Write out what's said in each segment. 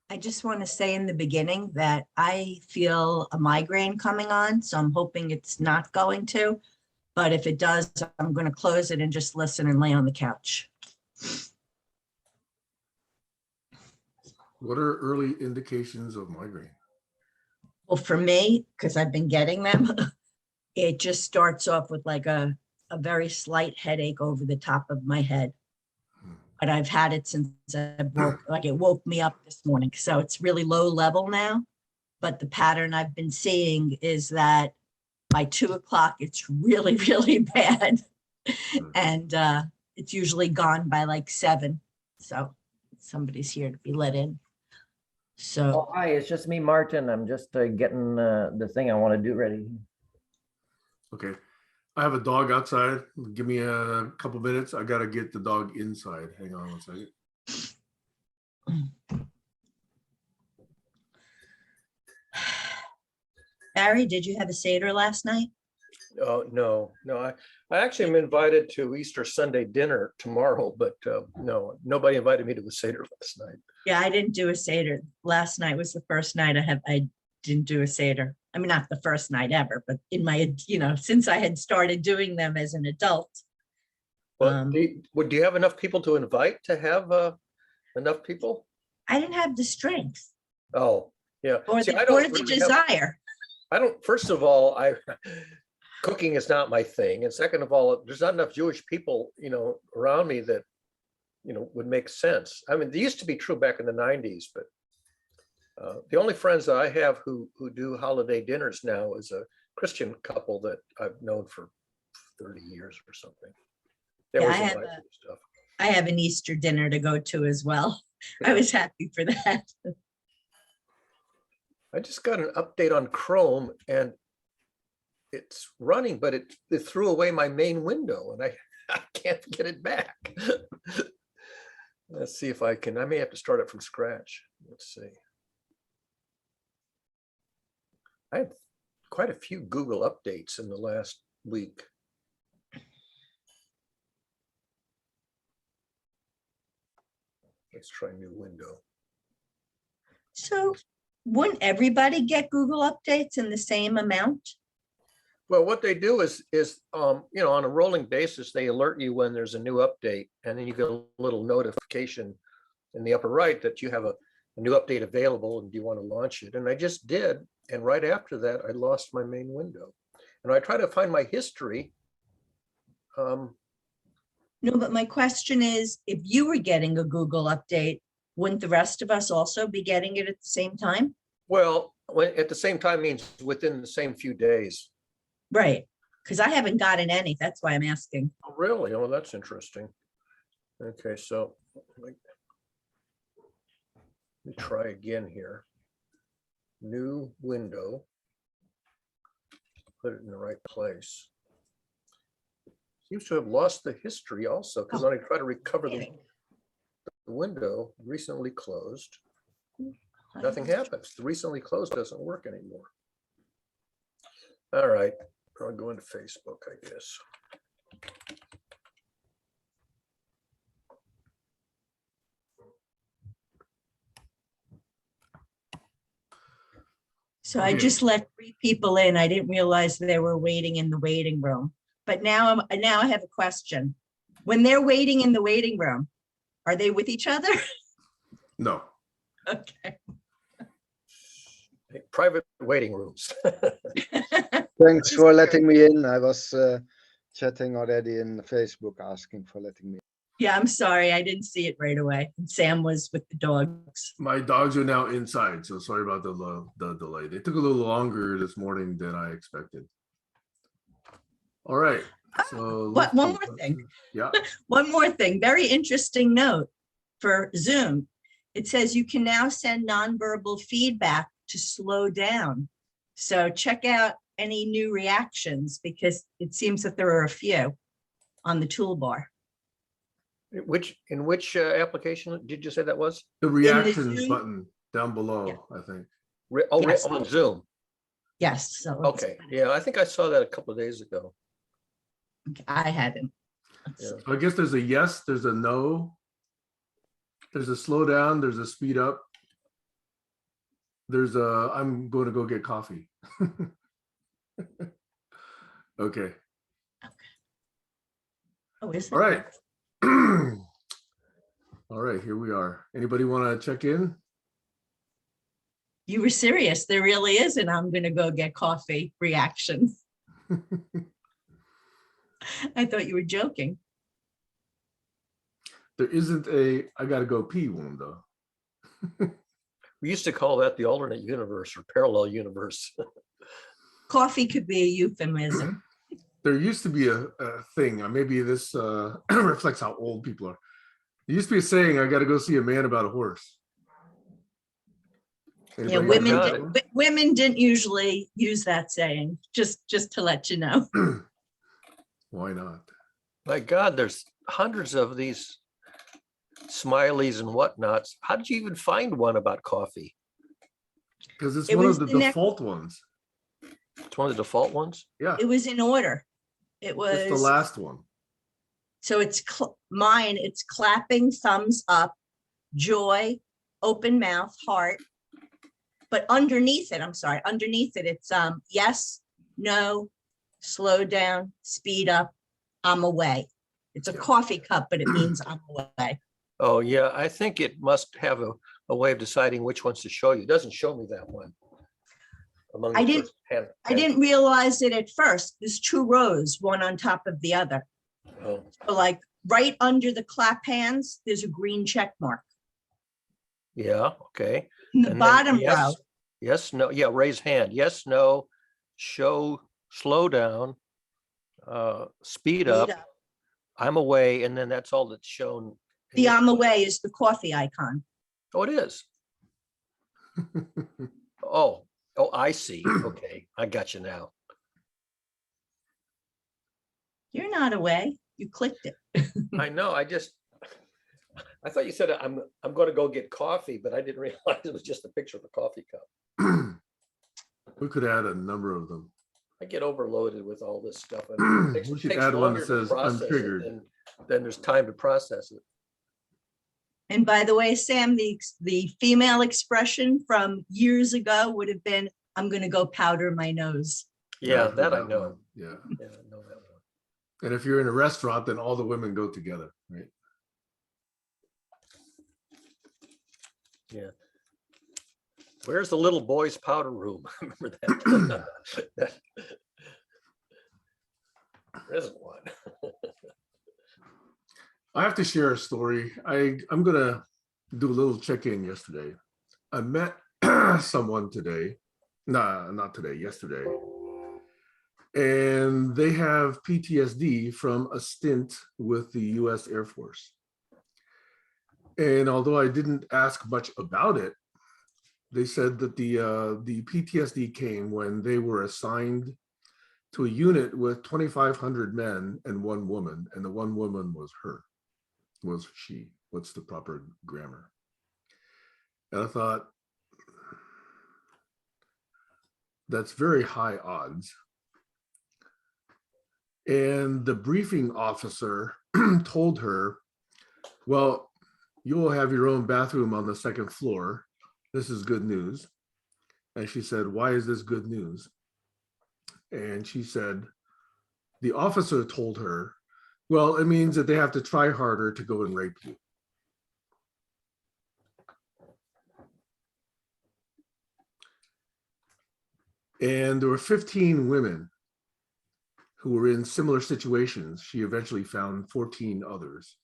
I just want to say in the beginning that I feel a migraine coming on, so I'm hoping it's not going to. But if it does, I'm going to close it and just listen and lay on the couch. What are early indications of migraine? Well, for me, because I've been getting them, it just starts off with like a very slight headache over the top of my head. But I've had it since I woke, like it woke me up this morning. So it's really low level now. But the pattern I've been seeing is that by 2 o'clock, it's really, really bad. And it's usually gone by like 7. So somebody's here to be let in. So Oh, hi, it's just me, Martin. I'm just getting the thing I want to do ready. Okay. I have a dog outside. Give me a couple minutes. I got to get the dog inside. Hang on one second. Barry, did you have a Seder last night? Oh, no. I actually am invited to Easter Sunday dinner tomorrow, but no, nobody invited me to the Seder last night. Yeah, I didn't do a Seder. Last night was the first night I didn't do a Seder. I mean, not the first night ever, but in my, since I had started doing them as an adult. Well, do you have enough people to invite to have enough people? I didn't have the strength Oh, yeah. or See, the, I don't or the really desire. first of all, cooking is not my thing. And second of all, there's not enough Jewish people, around me that, would make sense. I mean, they used to be true back in the 90s, but the only friends that I have who do holiday dinners now is a Christian couple that I've known for 30 years or something. They Yeah, always invite me to stuff. I have an Easter dinner to go to as well. I was happy for that. I just got an update on Chrome and it's running, but it threw away my main window and I can't get it back. Let's see if I may have to start it from scratch. Let's see. I had quite a few Google updates in the last week. Let's try new window. So wouldn't everybody get Google updates in the same amount? Well, what they do is on a rolling basis, they alert you when there's a new update, and then you get a little notification in the upper right that you have a new update available and do you want to launch it? And I just did. And right after that, I lost my main window. And I try to find my history. No, but my question is, if you were getting a Google update, wouldn't the rest of us also be getting it at the same time? Well, at the same time means within the same few days. Right, because I haven't gotten any. That's why I'm asking. Oh, really? Oh, that's interesting. Okay, so let me try again here. New window. Put it in the right place. Seems to have lost the history also, because when I try to recover the window, recently closed, nothing happens. The recently closed doesn't work anymore. All right, I'll go into Facebook, I guess. So I just let 3 people in. I didn't realize they were waiting in the waiting room. But now I have a question. When they're waiting in the waiting room, are they with each other? No. Okay. Private waiting rooms. Thanks for letting me in. I was chatting already in Facebook asking for letting me in. Yeah, I'm sorry. I didn't see it right away. And Sam was with the dogs. My dogs are now inside, so sorry about the delay. They took a little longer this morning than I expected. All right. So One more thing. Yeah. One more thing. Very interesting note for Zoom. It says you can now send nonverbal feedback to slow down. So check out any new reactions because it seems that there are a few on the toolbar. In which application did you say that was? The reactions Zoom button down below, Yeah. I think. Yes. On Zoom. Yes. So Okay. Yeah, I think I saw that a couple of days ago. I hadn't. Yeah. So I guess there's a yes, there's a no, there's a slow down, there's a speed up. I'm going to go get coffee. Okay. Oh, is it? All right. All right, here we are. Anybody want to check in? You were serious. There really is an I'm gonna go get coffee reaction. I thought you were joking. There isn't a I gotta go pee one though. We used to call that the alternate universe or parallel universe. Coffee could be a euphemism. There used to be a thing, maybe this reflects how old people are. There used to be a saying, I gotta go see a man about a horse. Yeah, Anybody women heard that did, one? women didn't usually use that saying, just to let you know. Why not? My God, there's hundreds of these smileys and whatnots. How did you even find one about coffee? Because it's It one was of the the next- default ones. It's one of the default ones. Yeah, It was in order. It it's the was, last one. so it's mine, it's clapping, thumbs up, joy, open mouth, heart. But underneath it, I'm sorry, underneath it, it's yes, no, slow down, speed up, I'm away. It's a Yeah. coffee cup, but it means I'm away. Oh, yeah, I think it must have a way of deciding which ones to show you. It doesn't show me that one. Among I the didn't- first 10. I didn't realize it at first. There's two rows, one on top of the other. Oh, So like right under the clap hands, there's a green check mark. yeah, okay. In the And then bottom yes, row, yes, no, yeah, raise hand. Yes, no, show, slow down, speed speed up, up. I'm away, and then that's all that's shown. in The this I'm one. away is the coffee icon. Oh, it is. Oh, I see. Okay, I got you now. You're not away. You clicked it. I know, I thought you said I'm gonna go get coffee, but I didn't realize it was just a picture of a coffee cup. We could add a number of them. I get overloaded with all this stuff. And it We should takes add one longer that to says, process "I'm it triggered." Then there's time to process it. And by the way, Sam, the female expression from years ago would have been, I'm gonna go powder my nose. Yeah, I've heard that I one. know. Yeah. Yeah, I know that one. And if you're in a restaurant, then all the women go together, right? Yeah. Where's the little boys powder room? I remember that. There isn't one. I have to share a story. I'm gonna do a little check-in yesterday. I met someone today. Nah, not today, yesterday. And they have PTSD from a stint with the US Air Force. And although I didn't ask much about it, they said that the PTSD came when they were assigned to a unit with 2,500 men and one woman, and the one woman was she. What's the proper grammar? And I thought, that's very high odds. And the briefing officer told her, well, you will have your own bathroom on the second floor. This is good news. And she said, why is this good news? And she said, the officer told her, well, it means that they have to try harder to go and rape you. And there were 15 women who were in similar situations. She eventually found 14 others.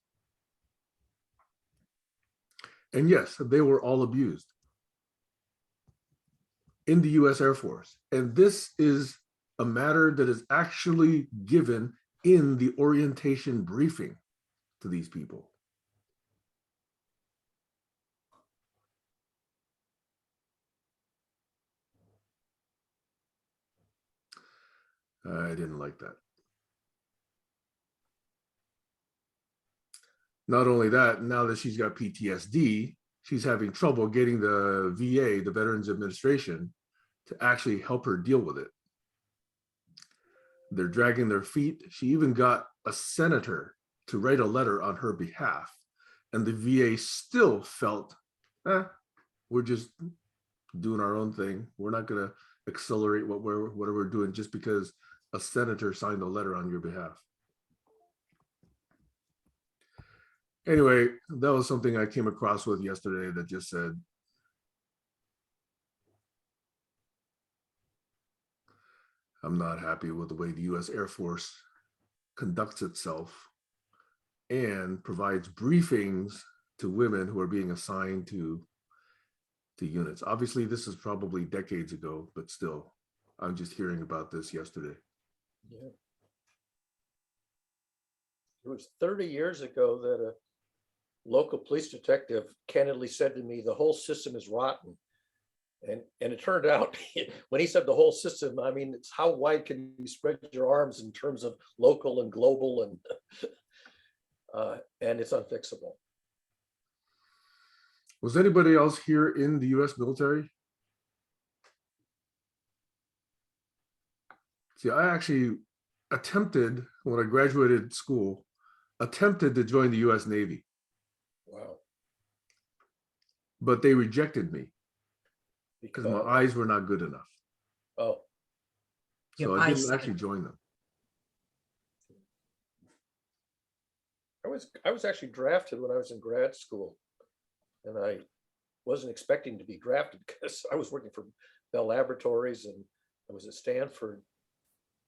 And yes, they were all abused in the US Air Force. And this is a matter that is actually given in the orientation briefing to these people. I didn't like that. Not only that, now that she's got PTSD, she's having trouble getting the VA, the Veterans Administration, to actually help her deal with it. They're dragging their feet. She even got a senator to write a letter on her behalf. And the VA still felt, we're just doing our own thing. We're not going to accelerate whatever we're doing just because a senator signed a letter on your behalf. Anyway, that was something I came across with yesterday that just said, I'm not happy with the way the U.S. Air Force conducts itself and provides briefings to women who are being assigned to units. Obviously, this is probably decades ago, but still, I'm just hearing about this yesterday. Yeah. It was 30 years ago that a local police detective candidly said to me, the whole system is rotten. And it turned out when he said the whole system, I mean, it's how wide can you spread your arms in terms of local and global, and it's unfixable. Was anybody else here in the U.S. military? See, I actually attempted, when I graduated school, attempted to join the U.S. Navy, Wow. but they rejected me because my Because, eyes were not good enough. oh, So Your I didn't eyesight. actually join them. I was actually drafted when I was in grad school, and I wasn't expecting to be drafted because I was working for Bell Laboratories and I was at Stanford.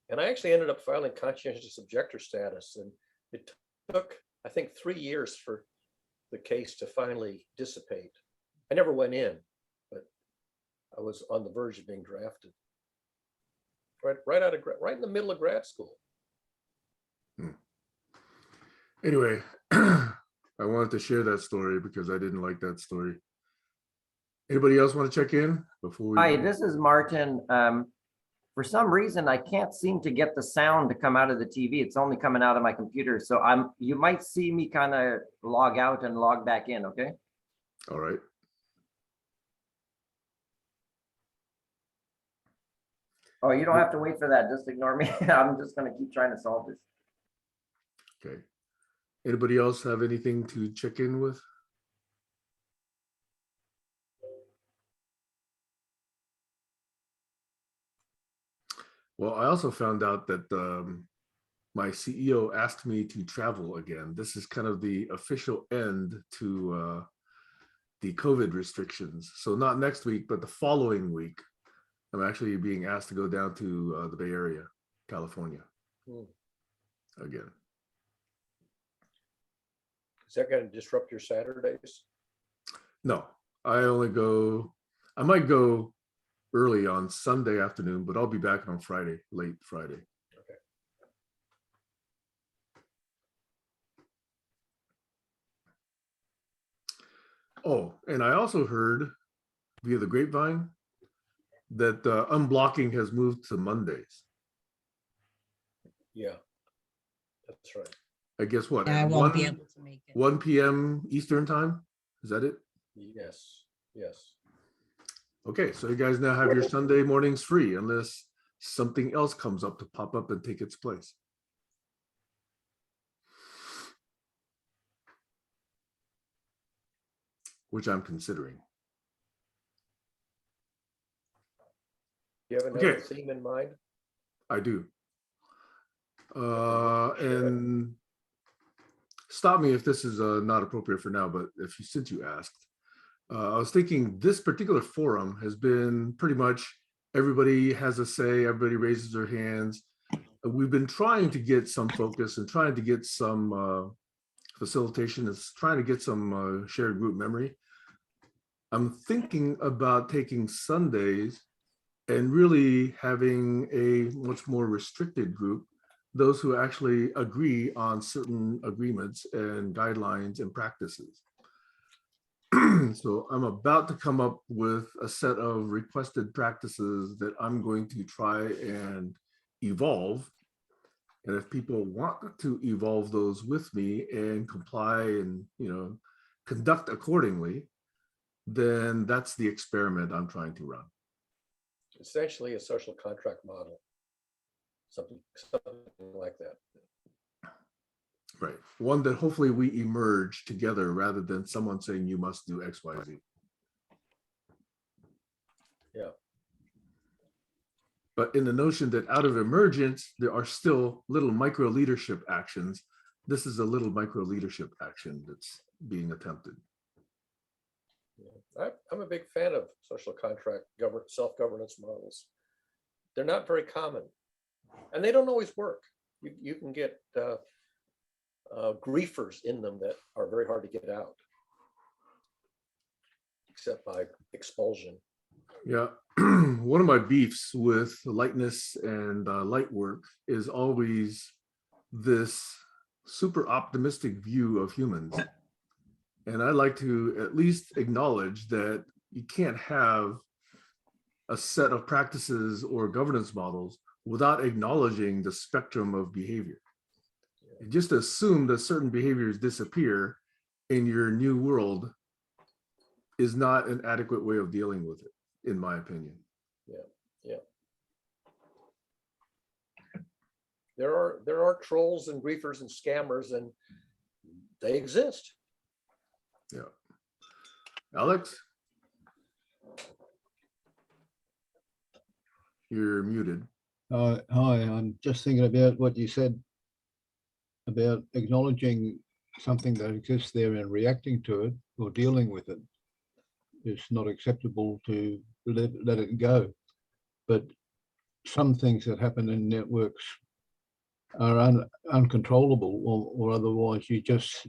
And I actually ended up filing conscientious objector status, and it took, I think, 3 years for the case to finally dissipate. I never went in, but I was on the verge of being drafted. Right in the middle of grad school. Anyway, I wanted to share that story because I didn't like that story. Anybody else want to check in before we? Hi, this is Martin. For some reason, I can't seem to get the sound to come out of the TV. It's only coming out of my computer. So you might see me kind of log out and log back in, okay? All right. Oh, you don't have to wait for that. Just ignore me. I'm just gonna keep trying to solve this. Okay. Anybody else have anything to check in with? Well, I also found out that my CEO asked me to travel again. This is kind of the official end to the COVID restrictions. So not next week, but the following week, I'm actually being asked to go down to the Bay Area, California, again. Is that going to disrupt your Saturdays? No, I might go early on Sunday afternoon, but I'll be back on Friday, late Friday. Okay. Oh, and I also heard via the grapevine that unblocking has moved to Mondays. Yeah, that's right. I guess what? I at won't be 1 able to make it. 1 p.m. Eastern time? Is that it? Yes, yes. Okay, so you guys now have your Sunday mornings free unless something else comes up to pop up and take its place. Which I'm considering. Do you have another Okay. theme in mind? I do. And stop me if this is not appropriate for now, but since you asked, I was thinking this particular forum has been pretty much everybody has a say, everybody raises their hands. We've been trying to get some focus and trying to get some facilitation, is trying to get some shared group memory. I'm thinking about taking Sundays and really having a much more restricted group, those who actually agree on certain agreements and guidelines and practices. So I'm about to come up with a set of requested practices that I'm going to try and evolve. And if people want to evolve those with me and comply and, conduct accordingly, then that's the experiment I'm trying to run. Essentially a social contract model, something like that. Right. One that hopefully we emerge together rather than someone saying you must do X, Y, Z. Yeah. But in the notion that out of emergence, there are still little micro leadership actions, this is a little micro leadership action that's being attempted. I'm a big fan of social contract self-governance models. They're not very common, and they don't always work. You can get griefers in them that are very hard to get out, except by expulsion. Yeah, one of my beefs with lightness and light work is always this super optimistic view of humans. And I like to at least acknowledge that you can't have a set of practices or governance models without acknowledging the spectrum of behavior. You just assume that certain behaviors disappear in your new world is not an adequate way of dealing with it, in my opinion. Yeah. There are trolls and griefers and scammers, and they exist. Yeah. Alex? You're muted. Hi, I'm just thinking about what you said about acknowledging something that exists there and reacting to it or dealing with it. It's not acceptable to let it go. But some things that happen in networks are uncontrollable, or otherwise you just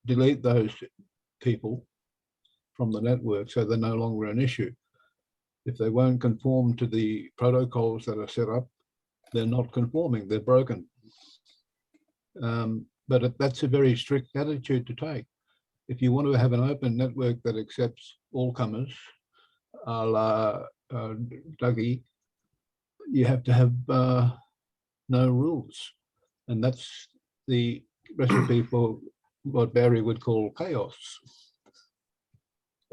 delete those people from the network so they're no longer an issue. If they won't conform to the protocols that are set up, they're not conforming, they're broken. But that's a very strict attitude to take. If you want to have an open network that accepts all comers, a la Dougie, you have to have no rules. And that's the recipe for what Barry would call chaos.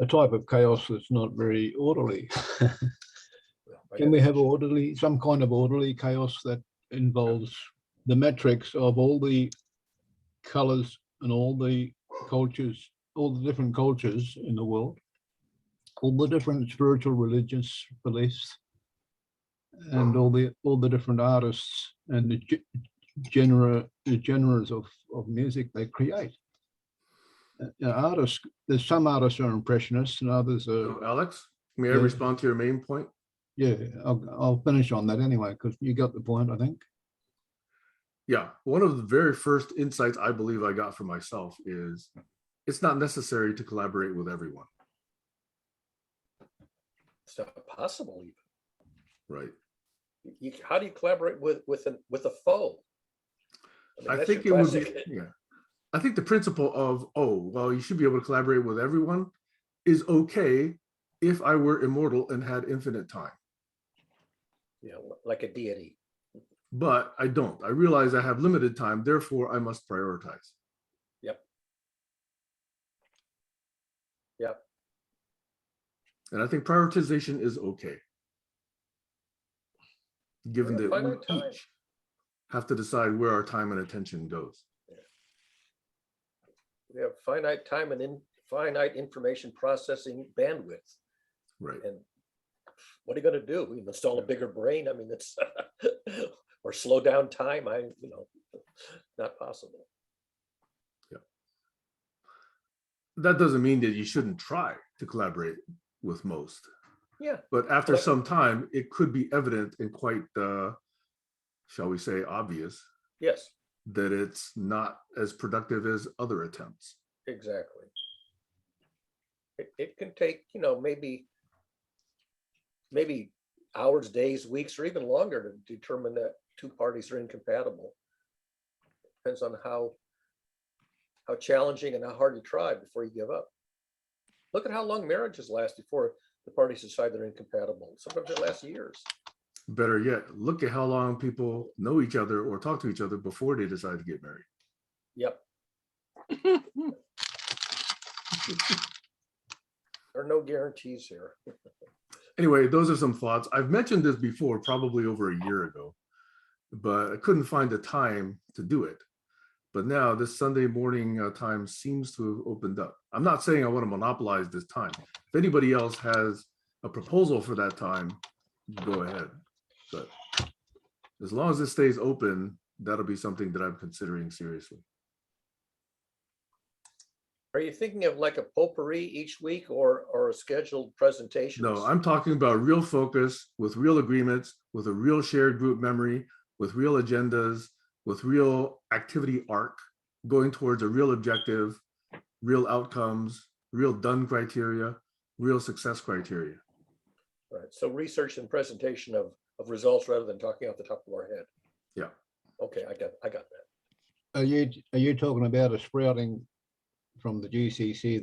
A type of chaos that's not very orderly. Can we have some kind of orderly chaos that involves the metrics of all the colors and all the cultures, all the different cultures in the world, all the different spiritual religious beliefs, and all the different artists and the genres of music they create. Artists, there's some artists are impressionists and others are. So Alex, may I Yeah. respond to your main point? Yeah, I'll finish on that anyway, because you got the point, I think. Yeah, one of the very first insights I believe I got for myself is it's not necessary to collaborate with everyone. It's not possible even. Right. How do you collaborate with a foe? I that's think it your would be, classic- yeah. I think the principle of, oh, well, you should be able to collaborate with everyone is okay if I were immortal and had infinite time. like a deity. But I don't. I realize I have limited time, therefore I must prioritize. Yep. And I think prioritization is okay. Given Yeah, that finite we time. each have to decide where our time and attention goes. We have finite time and finite information processing bandwidth. Right. And what are you going to do? You install a bigger brain? I mean, it's or slow down time. Not possible. That doesn't mean that you shouldn't try to collaborate with most. Yeah. But after Well, some time, it could be evident and quite, shall we say, obvious Yes, that it's not as productive as other attempts. exactly. It can take, maybe hours, days, weeks, or even longer to determine that two parties are incompatible. Depends on how challenging and how hard you try before you give up. Look at how long marriages last before the parties decide they're incompatible. Sometimes it lasts years. Better yet, look at how long people know each other or talk to each other before they decide to get married. Yep. There are no guarantees here. Anyway, those are some thoughts. I've mentioned this before, probably over a year ago, but I couldn't find the time to do it. But now this Sunday morning time seems to have opened up. I'm not saying I want to monopolize this time. If anybody else has a proposal for that time, go ahead. But as long as it stays open, that'll be something that I'm considering seriously. Are you thinking of like a potpourri each week or a scheduled presentation? No, I'm talking about real focus with real agreements, with a real shared group memory, with real agendas, with real activity arc, going towards a real objective, real outcomes, real done criteria, real success criteria. Right. So research and presentation of results rather than talking off the top of our head. Yeah. Okay, I got that. Are you talking about a sprouting from the GCC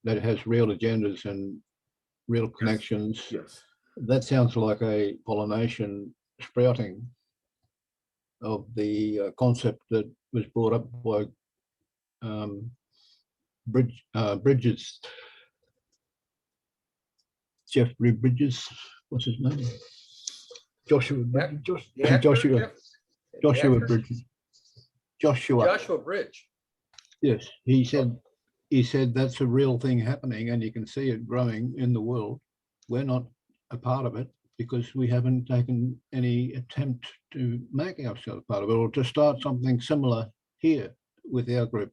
that has real agendas and real connections? Yes. That sounds like a pollination sprouting of the concept that was brought up by Bridges, Jeffrey Bridges, what's his name? Joshua Bridges. The actor, Joshua Jeff? The actor? Bridges. Joshua. Joshua Bridge. Yes, he said that's a real thing happening, and you can see it growing in the world. We're not a part of it because we haven't taken any attempt to make ourselves part of it or to start something similar here with our group.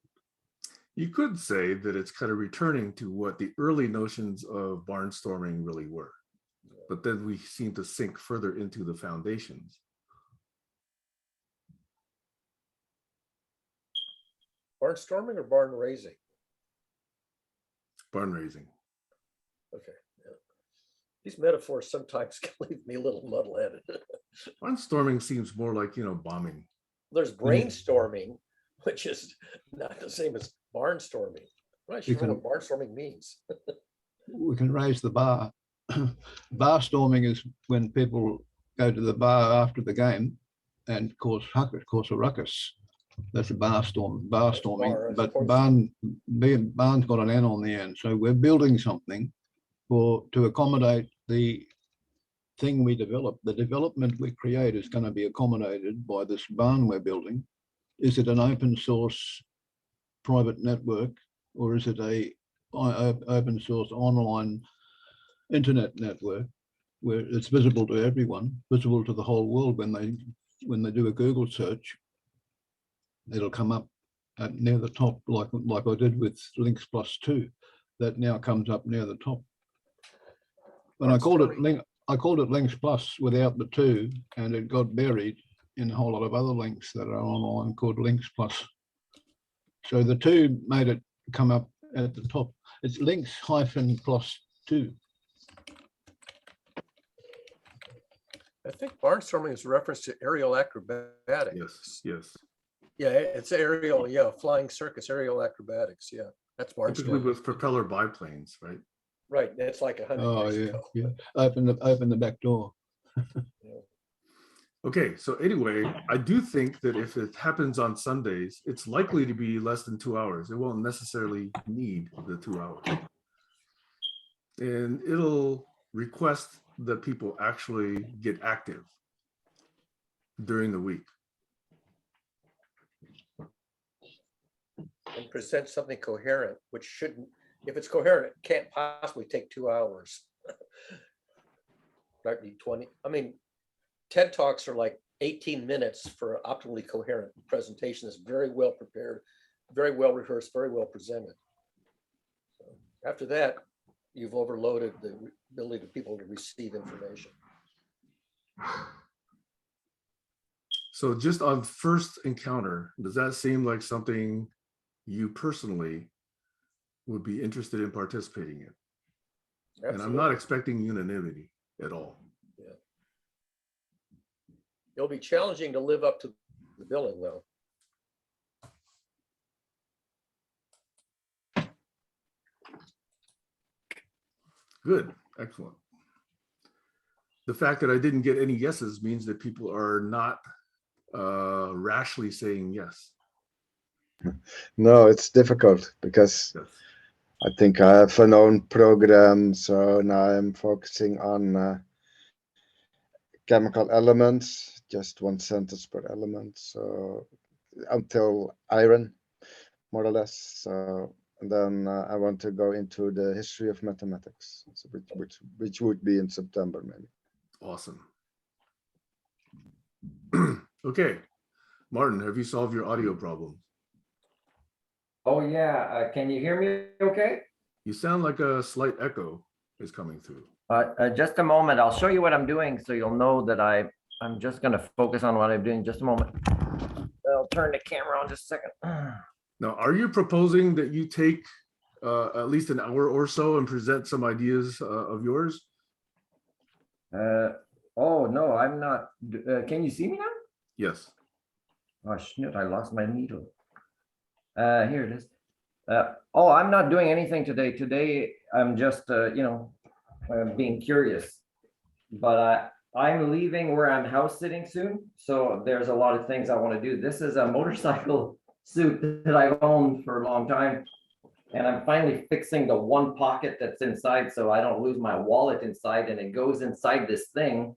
You could say that it's kind of returning to what the early notions of barnstorming really were, but then we seem to sink further into the foundations. Barnstorming or barn raising? Barn raising. Okay. Yeah. These metaphors sometimes can leave me a little muddle-headed. Barnstorming seems more like, bombing. There's brainstorming, which is not the same as barnstorming. I'm not sure what barnstorming means. We can raise the bar. Bar storming is when people go to the bar after the game and cause a ruckus. That's a bar storming. But barn's got an N on the end. So we're building something to accommodate the thing we develop. The development we create is going to be accommodated by this barn we're building. Is it an open source private network, or is it a open source online internet network where it's visible to everyone, visible to the whole world? When they do a Google search, it'll come up near the top, like I did with Links Plus 2. That now comes up near the top. When I called it Links Plus without the 2, and it got buried in a whole lot of other links that are online called Links Plus. So the 2 made it come up at the top. It's Links _plus 2. I think barnstorming is a reference to aerial acrobatics. Yes. Yeah, it's aerial, flying circus, aerial acrobatics. Yeah, that's Typically barnstorming. with propeller biplanes, right? Right, that's like 100 years ago. Yeah. Open the back door. Okay, so anyway, I do think that if it happens on Sundays, it's likely to be less than 2 hours. It won't necessarily need the 2 hours. And it'll request that people actually get active during the week. And present something coherent, which shouldn't, if it's coherent, it can't possibly take 2 hours. Might be 20. I mean, TED Talks are like 18 minutes for an optimally coherent presentation that's very well prepared, very well rehearsed, very well presented. So after that, you've overloaded the ability of people to receive information. So just on first encounter, does that seem like something you personally would be interested in participating in? Absolutely. And I'm not expecting unanimity at all. Yeah. It'll be challenging to live up to the billing, though. Good, excellent. The fact that I didn't get any yeses means that people are not rashly saying yes. No, it's difficult because Yes. I think I have an own program, so now I'm focusing on chemical elements, just one sentence per element, so until iron, more or less. So And then I want to go into the history of mathematics, so which would be in September maybe. Awesome. Okay, Martin, have you solved your audio problem? Oh, yeah. Can you hear me okay? You sound like a slight echo is coming through. Just a moment. I'll show you what I'm doing so you'll know that I'm just going to focus on what I'm doing. Just a moment. I'll turn the camera on just a second. Now, are you proposing that you take at least an hour or so and present some ideas of yours? Oh, no, I'm not. Can you see me now? Yes. Oh, shit, I lost my needle. Here it is. Oh, I'm not doing anything today. Today, I'm just, being curious. But I'm leaving where I'm house sitting soon. So there's a lot of things I want to do. This is a motorcycle suit that I've owned for a long time. And I'm finally fixing the one pocket that's inside so I don't lose my wallet inside, and it goes inside this thing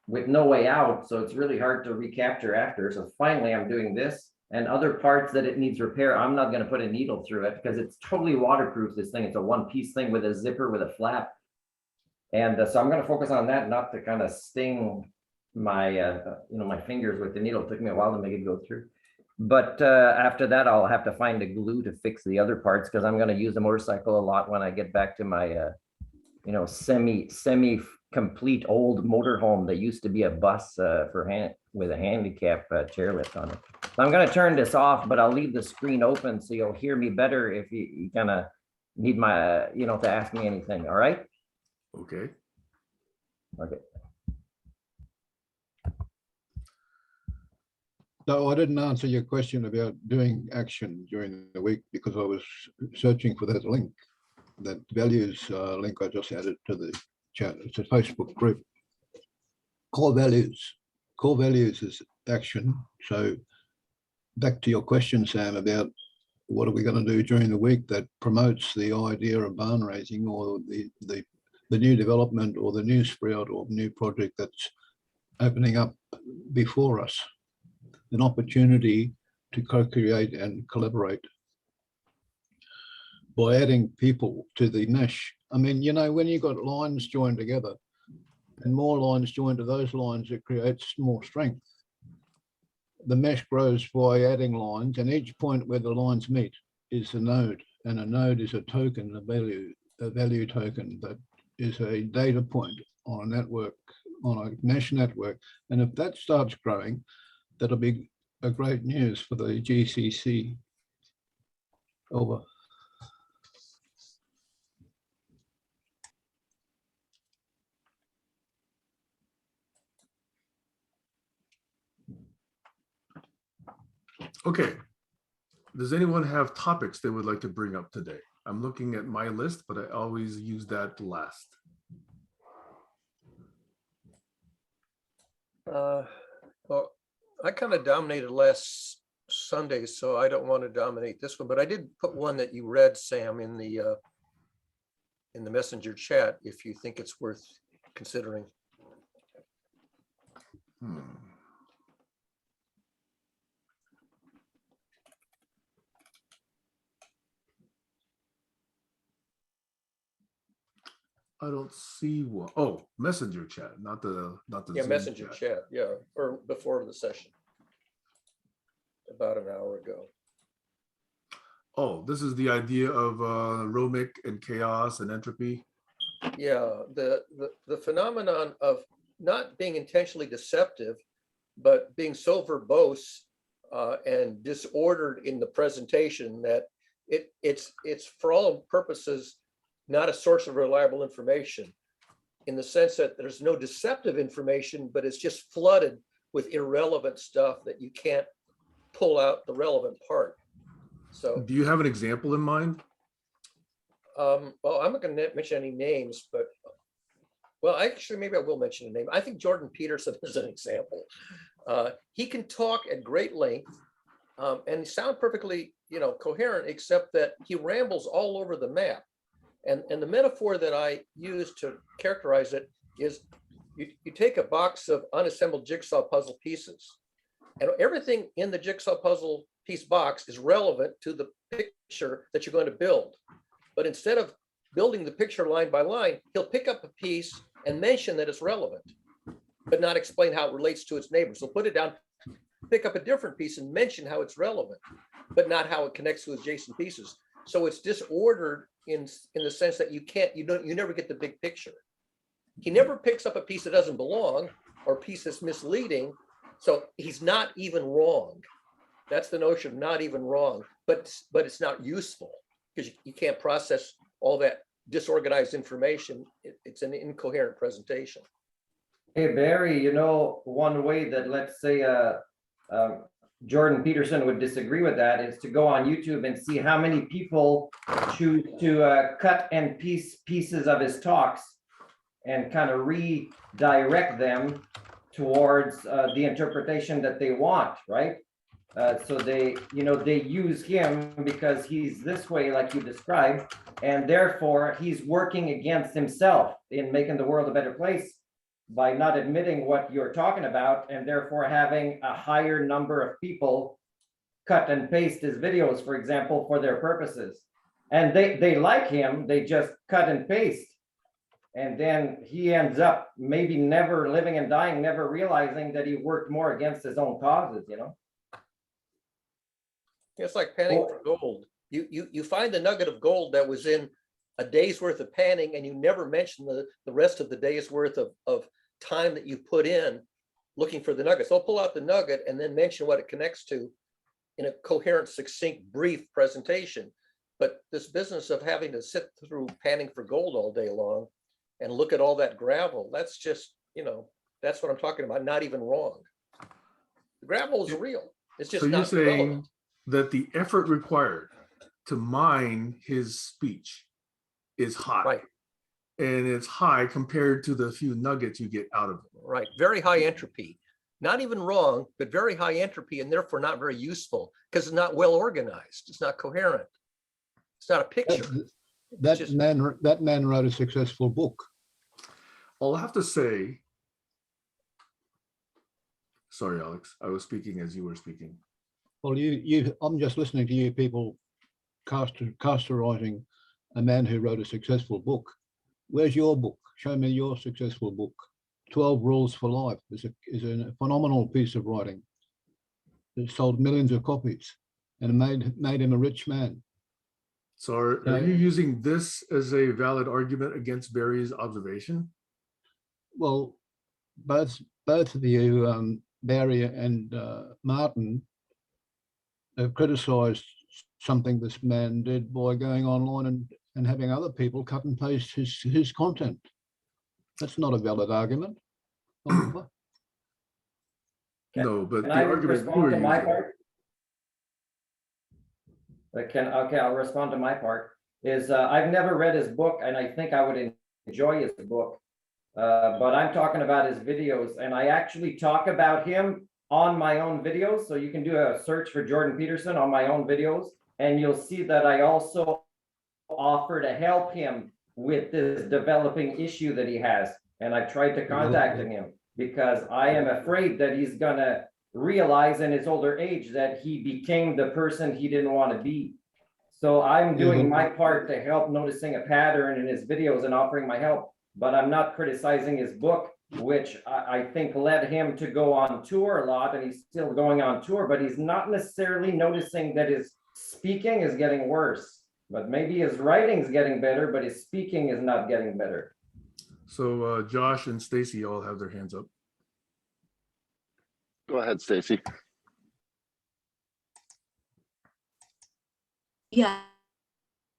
with no way out. So it's really hard to recapture after. So finally I'm doing this, and other parts that it needs repair. I'm not going to put a needle through it because it's totally waterproof. This thing, it's a one-piece thing with a zipper with a flap. And so I'm going to focus on that, not to kind of sting my, my fingers with the needle. It took me a while to make it go through. But after that, I'll have to find a glue to fix the other parts because I'm going to use the motorcycle a lot when I get back to my, semi-complete old motorhome that used to be a bus with a handicap chairlift on it. So I'm going to turn this off, but I'll leave the screen open so you'll hear me better if you kind of need my, to ask me anything. All right. Okay. Okay. No, I didn't answer your question about doing action during the week because I was searching for that link, that values link I just added to the chat. It's a Facebook group. Core values. Core values is action. So back to your question, Sam, about what are we going to do during the week that promotes the idea of barn raising or the new development or the new sprout or new project that's opening up before us. An opportunity to co-create and collaborate by adding people to the mesh. I mean, when you've got lines joined together and more lines joined to those lines, it creates more strength. The mesh grows by adding lines, and each point where the lines meet is a node, and a node is a token, a value token that is a data point on a network, on a mesh network. And if that starts growing, that'll be a great news for the GCC. Over. Okay. Does anyone have topics they would like to bring up today? I'm looking at my list, but I always use that last. Well, I kind of dominated last Sunday, so I don't want to dominate this one, but I did put one that you read, Sam, in the messenger chat, if you think it's worth considering. I don't see what. Oh, messenger chat, not the Yeah, Zoom messenger chat, yeah, or before the session. About an hour ago. Oh, this is the idea of rhomic and chaos and entropy. Yeah, the phenomenon of not being intentionally deceptive, but being so verbose and disordered in the presentation that it's for all purposes not a source of reliable information, in the sense that there's no deceptive information, but it's just flooded with irrelevant stuff that you can't pull out the relevant part. So do you have an example in mind? well, I'm not going to mention any names, but well, actually, maybe I will mention a name. I think Jordan Peterson is an example. He can talk at great length and sound perfectly, coherent, except that he rambles all over the map. And the metaphor that I use to characterize it is you take a box of unassembled jigsaw puzzle pieces, and everything in the jigsaw puzzle piece box is relevant to the picture that you're going to build. But instead of building the picture line by line, he'll pick up a piece and mention that it's relevant, but not explain how it relates to its neighbors. So put it down, pick up a different piece and mention how it's relevant, but not how it connects to adjacent pieces. So it's disordered in the sense that you never get the big picture. He never picks up a piece that doesn't belong or a piece that's misleading. So he's not even wrong. That's the notion of not even wrong, but it's not useful because you can't process all that disorganized information. It's an incoherent presentation. Hey, Barry, one way that, let's say, Jordan Peterson would disagree with that is to go on YouTube and see how many people choose to cut and pieces of his talks and kind of redirect them towards the interpretation that they want, right? So they use him because he's this way, like you described, and therefore he's working against himself in making the world a better place by not admitting what you're talking about, and therefore having a higher number of people cut and paste his videos, for example, for their purposes. And they like him, they just cut and paste. And then he ends up maybe never living and dying, never realizing that he worked more against his own causes, It's like panning for gold. You find the nugget of gold that was in a day's worth of panning, and you never mention the rest of the day's worth of time that you put in looking for the nuggets. They'll pull out the nugget and then mention what it connects to in a coherent, succinct, brief presentation. But this business of having to sit through panning for gold all day long and look at all that gravel, that's just, that's what I'm talking about, not even wrong. The gravel is real. It's just So you're not saying relevant. that the effort required to mine his speech is high. Right. And it's high compared to the few nuggets you get out of it. Right, very high entropy. Not even wrong, but very high entropy and therefore not very useful because it's not well organized. It's not coherent. It's not a picture. That man wrote a successful book. I'll have to say, sorry, Alex, I was speaking as you were speaking. Well, I'm just listening to you people castorizing a man who wrote a successful book. Where's your book? Show me your successful book. 12 Rules for Life is a phenomenal piece of writing. It sold millions of copies and made him a rich man. So are you using this as a valid argument against Barry's observation? Well, both of you, Barry and Martin, have criticized something this man did by going online and having other people cut and paste his content. That's not a valid argument. No, but Can the I argument you respond were to my using. part? Okay, I'll respond to my part. I've never read his book, and I think I would enjoy his book. But I'm talking about his videos, and I actually talk about him on my own videos. So you can do a search for Jordan Peterson on my own videos, and you'll see that I also offer to help him with this developing issue that he has. And I've tried to contact him because I am afraid that he's gonna realize in his older age that he became the person he didn't want to be. So I'm doing my part to help noticing a pattern in his videos and offering my help, but I'm not criticizing his book, which I think led him to go on tour a lot, and he's still going on tour, but he's not necessarily noticing that his speaking is getting worse. But maybe his writing's getting better, but his speaking is not getting better. So Josh and Stacy all have their hands up. Go ahead, Stacy. Yeah,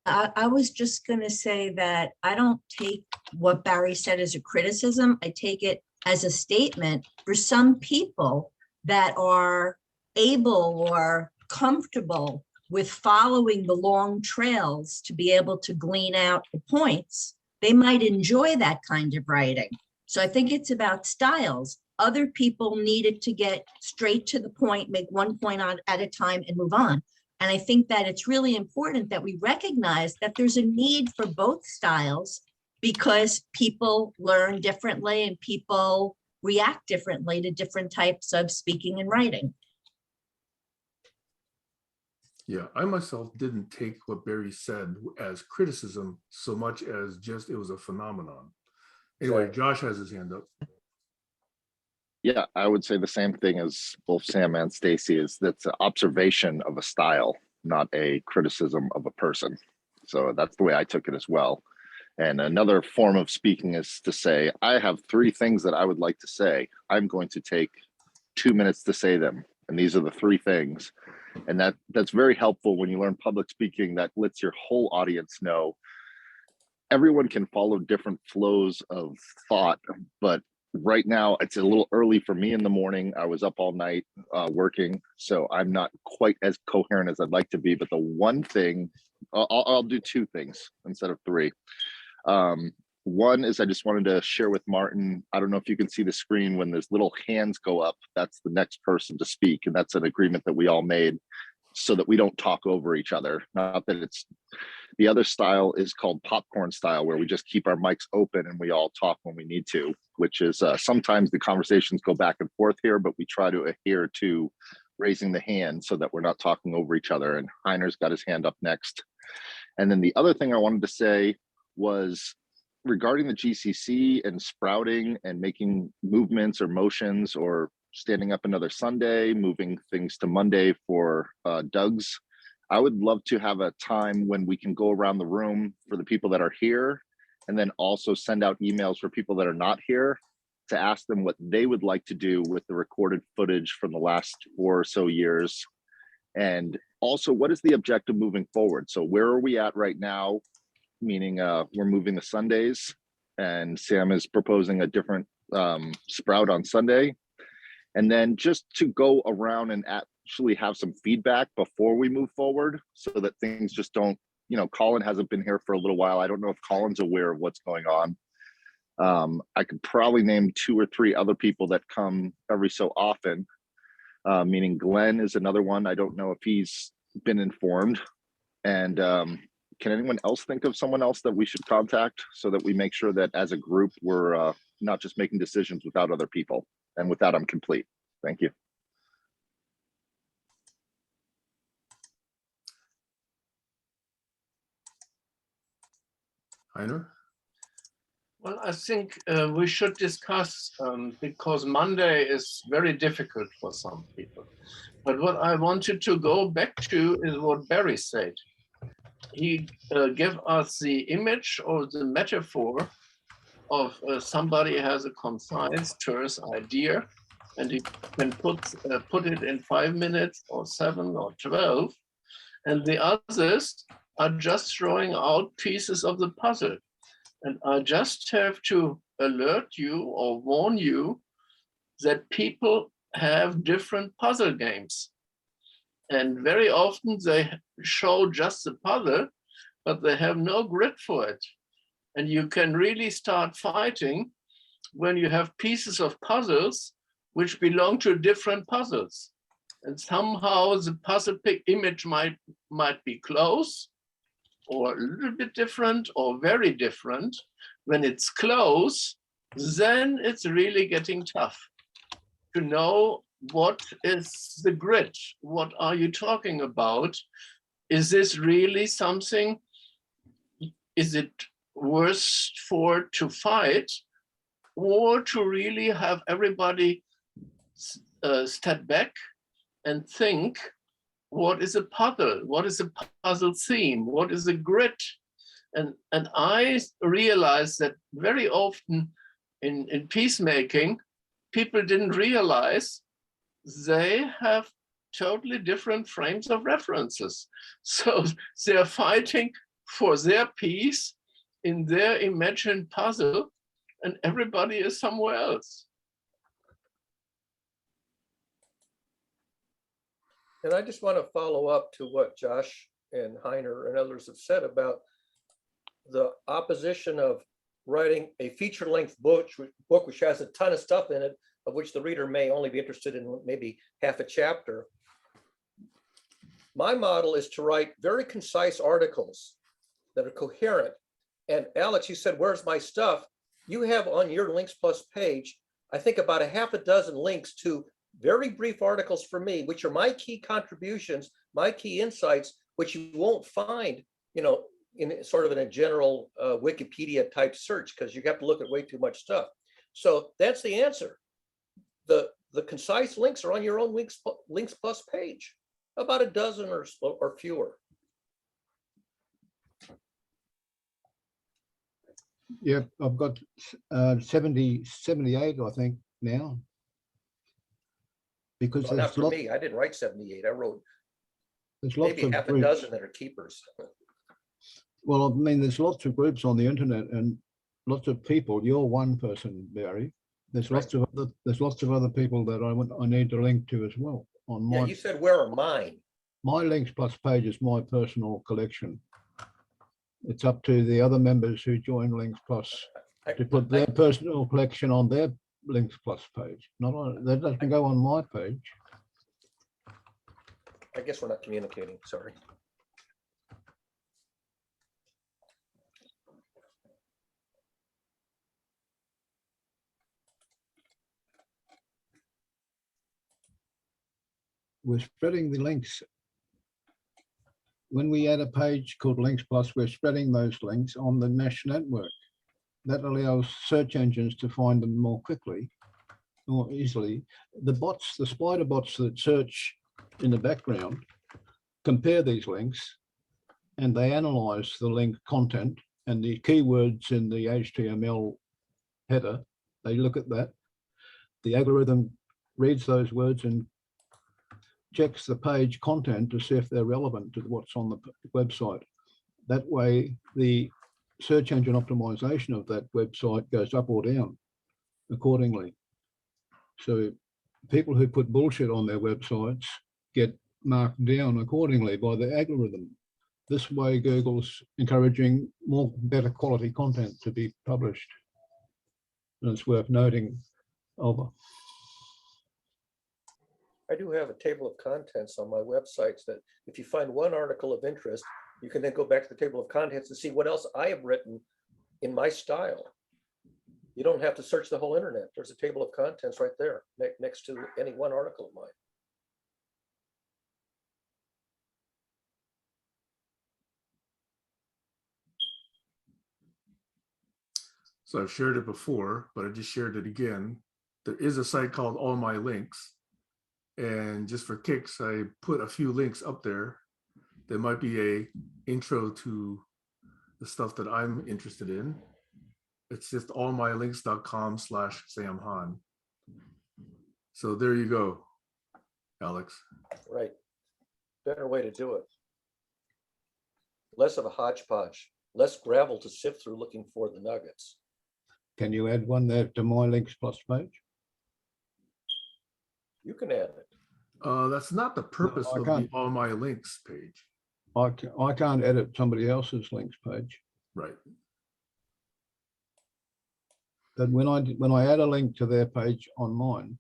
I was just going to say that I don't take what Barry said as a criticism. I take it as a statement for some people that are able or comfortable with following the long trails to be able to glean out the points. They might enjoy that kind of writing. So I think it's about styles. Other people needed to get straight to the point, make one point at a time and move on. And I think that it's really important that we recognize that there's a need for both styles because people learn differently and people react differently to different types of speaking and writing. Yeah, I myself didn't take what Barry said as criticism so much as just it was a phenomenon. Anyway, Right. Josh has his hand up. Yeah, I would say the same thing as both Sam and Stacy is that's an observation of a style, not a criticism of a person. So that's the way I took it as well. And another form of speaking is to say, I have 3 things that I would like to say. I'm going to take 2 minutes to say them. And these are the 3 things. And that's very helpful when you learn public speaking. That lets your whole audience know everyone can follow different flows of thought, but right now it's a little early for me in the morning. I was up all night working, so I'm not quite as coherent as I'd like to be. But the one thing, I'll do 2 things instead of 3. One is I just wanted to share with Martin. I don't know if you can see the screen when there's little hands go up, that's the next person to speak. And that's an agreement that we all made so that we don't talk over each other. Not that it's, the other style is called popcorn style, where we just keep our mics open and we all talk when we need to, which is sometimes the conversations go back and forth here, but we try to adhere to raising the hand so that we're not talking over each other. And Heiner's got his hand up next. And then the other thing I wanted to say was regarding the GCC and sprouting and making movements or motions or standing up another Sunday, moving things to Monday for Doug's. I would love to have a time when we can go around the room for the people that are here, and then also send out emails for people that are not here to ask them what they would like to do with the recorded footage from the last 4 or so years. And also, what is the objective moving forward? So where are we at right now? Meaning we're moving the Sundays, and Sam is proposing a different sprout on Sunday. And then just to go around and actually have some feedback before we move forward so that things just don't, Colin hasn't been here for a little while. I don't know if Colin's aware of what's going on. I could probably name 2 or 3 other people that come every so often, meaning Glenn is another one. I don't know if he's been informed. And can anyone else think of someone else that we should contact so that we make sure that as a group, we're not just making decisions without other people? And with that, I'm complete. Thank you. Heiner? Well, I think we should discuss because Monday is very difficult for some people. But what I wanted to go back to is what Barry said. He gave us the image or the metaphor of somebody has a concise, terse idea, and he can put it in 5 minutes or 7 or 12, and the others are just throwing out pieces of the puzzle. And I just have to alert you or warn you that people have different puzzle games. And very often they show just the puzzle, but they have no grid for it. And you can really start fighting when you have pieces of puzzles which belong to different puzzles. And somehow the puzzle image might be close or a little bit different or very different. When it's close, then it's really getting tough to know what is the grid? What are you talking about? Is this really something? Is it worse to fight, or to really have everybody step back and think, what is a puzzle? What is a puzzle theme? What is a grid? And I realized that very often in peacemaking, people didn't realize they have totally different frames of references. So they're fighting for their piece in their imagined puzzle, and everybody is somewhere else. And I just want to follow up to what Josh and Heiner and others have said about the opposition of writing a feature-length book which has a ton of stuff in it, of which the reader may only be interested in maybe half a chapter. My model is to write very concise articles that are coherent. And Alex, you said, where's my stuff? You have on your Links Plus page, I think about a half a dozen links to very brief articles for me, which are my key contributions, my key insights, which you won't find, in sort of in a general Wikipedia type search, because you have to look at way too much stuff. So that's the answer. The concise links are on your own links plus page, about a dozen or fewer. Yeah, I've got 78, I think, now. Because Well, not there's for me. I didn't write 78. I wrote lots maybe of half a groups. dozen that are keepers. Well, I mean, there's lots of groups on the internet and lots of people. You're one person, Barry. There's lots of other people that I need to link to as well. On Yeah, my you said where are mine? my links plus page is my personal collection. It's up to the other members who join links plus to put their personal collection on their links plus page. Not on that doesn't go on my page. I guess we're not communicating. Sorry. We're spreading the links. When we add a page called Links Plus, we're spreading those links on the mesh network. That allows search engines to find them more quickly, more easily. The bots, the spider bots that search in the background, compare these links and they analyze the link content and the keywords in the HTML header. They look at that. The algorithm reads those words and checks the page content to see if they're relevant to what's on the website. That way, the search engine optimization of that website goes up or down accordingly. So people who put bullshit on their websites get marked down accordingly by the algorithm. This way, Google's encouraging better quality content to be published. And it's worth noting. Over. I do have a table of contents on my websites that if you find one article of interest, you can then go back to the table of contents and see what else I have written in my style. You don't have to search the whole internet. There's a table of contents right there next to any one article of mine. So I've shared it before, but I just shared it again. There is a site called All My Links. And just for kicks, I put a few links up there. There might be a intro to the stuff that I'm interested in. It's just allmylinks.com/Sam Han. So there you go, Alex. Right. Better way to do it. Less of a hodgepodge, less gravel to sift through looking for the nuggets. Can you add one there to my links plus page? You can add it. That's not the purpose I of can't. the All My Links page. I can't edit somebody else's links page. Right. But when I add a link to their page on mine,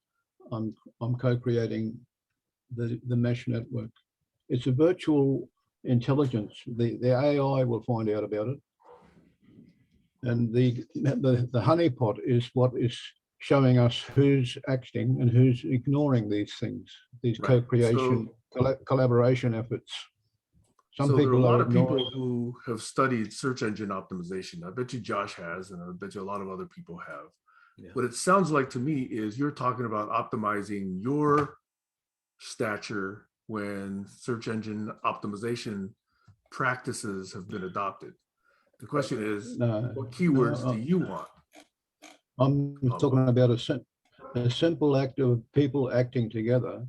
I'm co-creating the mesh network. It's a virtual intelligence. The AI will find out about it. And the honeypot is what is showing us who's acting and who's ignoring these things, these Right. co-creation, collaboration efforts. Some So there are a people lot are of people ignoring. who have studied search engine optimization. I bet you Josh has, and I bet you a lot of other people have. Yeah. What it sounds like to me is you're talking about optimizing your stature when search engine optimization practices have been adopted. The question is, No, what keywords no, do you want? I'm talking about a simple act of people acting together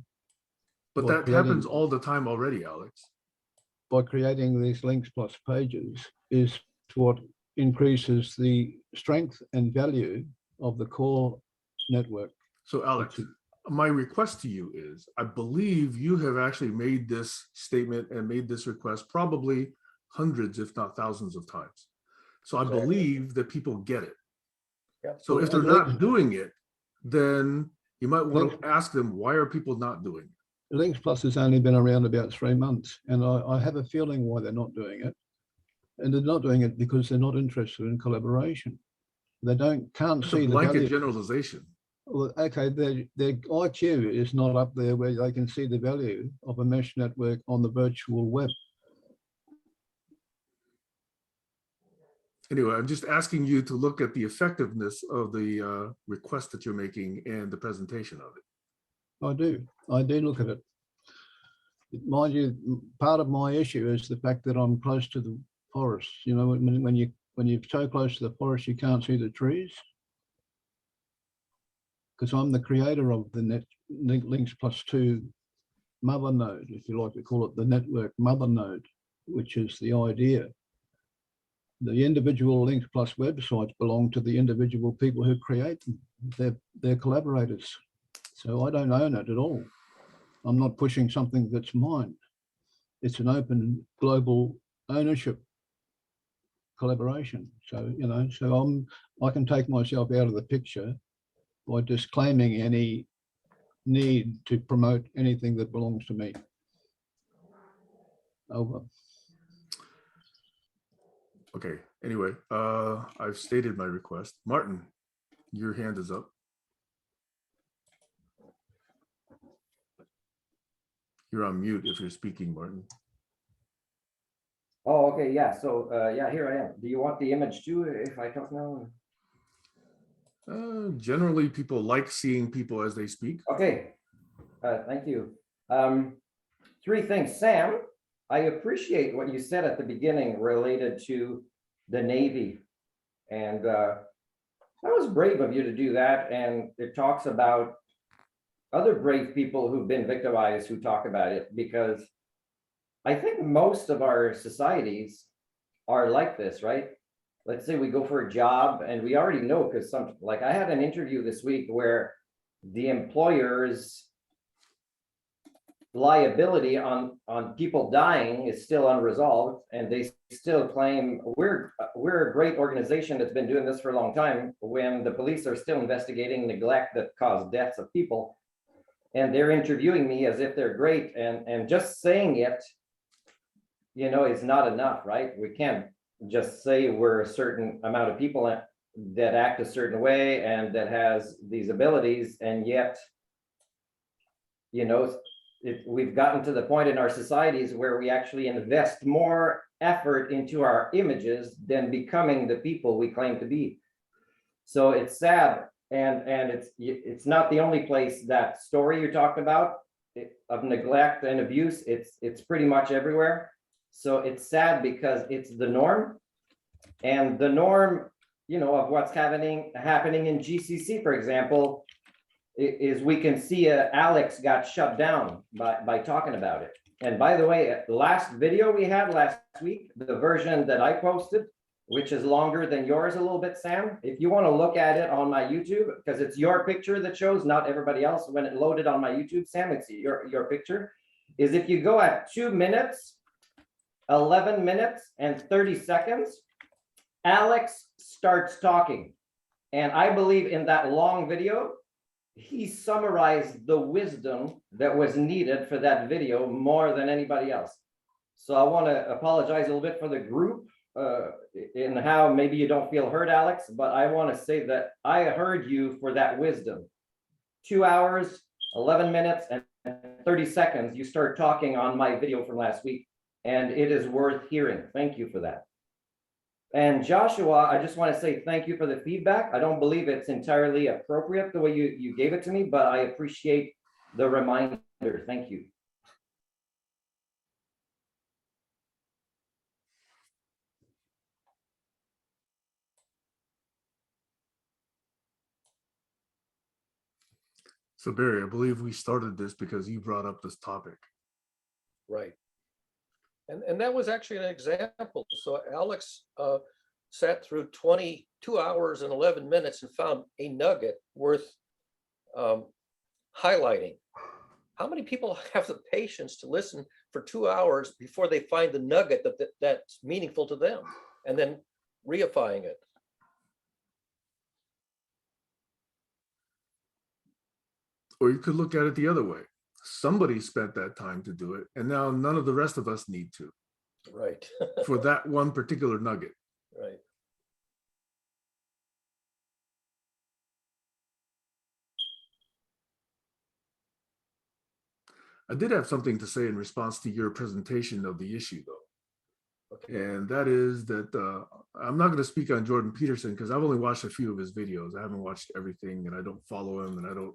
But Well, that happens all the time already, Alex. by creating these links plus pages is what increases the strength and value of the core network. So Alex, my request to you is, I believe you have actually made this statement and made this request probably hundreds, if not thousands of times. So I Exactly. believe that people get it. Yeah. So if they're not doing it, then you might want to ask them, why are people not doing it? Links Plus has only been around about 3 months, and I have a feeling why they're not doing it. And they're not doing it because they're not interested in collaboration. They can't It's see a the blanket value. generalization. Well, okay, their IQ is not up there where they can see the value of a mesh network on the virtual web. Anyway, I'm just asking you to look at the effectiveness of the request that you're making and the presentation of it. I do look at it. Mind you, part of my issue is the fact that I'm close to the forest. You know, when you're so close to the forest, you can't see the trees. Because I'm the creator of the links plus 2 mother node, if you like to call it the network mother node, which is the idea. The individual links plus websites belong to the individual people who create them. They're collaborators. So I don't own it at all. I'm not pushing something that's mine. It's an open global ownership collaboration. So, you know, so I can take myself out of the picture by disclaiming any need to promote anything that belongs to me. Over. Okay, anyway, I've stated my request. Martin, your hand is up. You're on mute if you're speaking, Martin. Oh, okay, yeah, so, yeah, here I am. Do you want the image too, if I talk now? Generally, people like seeing people as they speak. Okay, thank you. 3 things. Sam, I appreciate what you said at the beginning related to the Navy. And that was brave of you to do that. And it talks about other brave people who've been victimized who talk about it, because I think most of our societies are like this, right? Let's say we go for a job and we already know, because like I had an interview this week where the employer's liability on people dying is still unresolved, and they still claim we're a great organization that's been doing this for a long time, when the police are still investigating neglect that caused deaths of people, and they're interviewing me as if they're great, and just saying it, you know, is not enough, right? We can't just say we're a certain amount of people that act a certain way and that has these abilities, and yet, you know, we've gotten to the point in our societies where we actually invest more effort into our images than becoming the people we claim to be. So it's sad, and it's not the only place that story you talked about of neglect and abuse. It's pretty much everywhere. So it's sad because it's the norm, and the norm, you know, of what's happening in GCC, for example, is we can see Alex got shut down by talking about it. And by the way, the last video we had last week, the version that I posted, which is longer than yours a little bit, Sam, if you want to look at it on my YouTube, because it's your picture that shows, not everybody else. When it loaded on my YouTube, Sam, it's your picture, is if you go at 2 minutes, 11 minutes and 30 seconds, Alex starts talking. And I believe in that long video, he summarized the wisdom that was needed for that video more than anybody else. So I want to apologize a little bit for the group in how maybe you don't feel heard, Alex, but I want to say that I heard you for that wisdom. 2 hours, 11 minutes and 30 seconds, you start talking on my video from last week, and it is worth hearing. Thank you for that. And Joshua, I just want to say thank you for the feedback. I don't believe it's entirely appropriate the way you gave it to me, but I appreciate the reminder. Thank you. So Barry, I believe we started this because you brought up this topic. Right. And that was actually an example. So Alex sat through 22 hours and 11 minutes and found a nugget worth highlighting. How many people have the patience to listen for 2 hours before they find the nugget that's meaningful to them, and then reifying it? Or you could look at it the other way. Somebody spent that time to do it, and now none of the rest of us need to. Right. For that one particular nugget. Right. I did have something to say in response to your presentation of the issue, though. And that is that I'm not going to speak on Jordan Peterson because I've only watched a few of his videos. I haven't watched everything, and I don't follow him, and I don't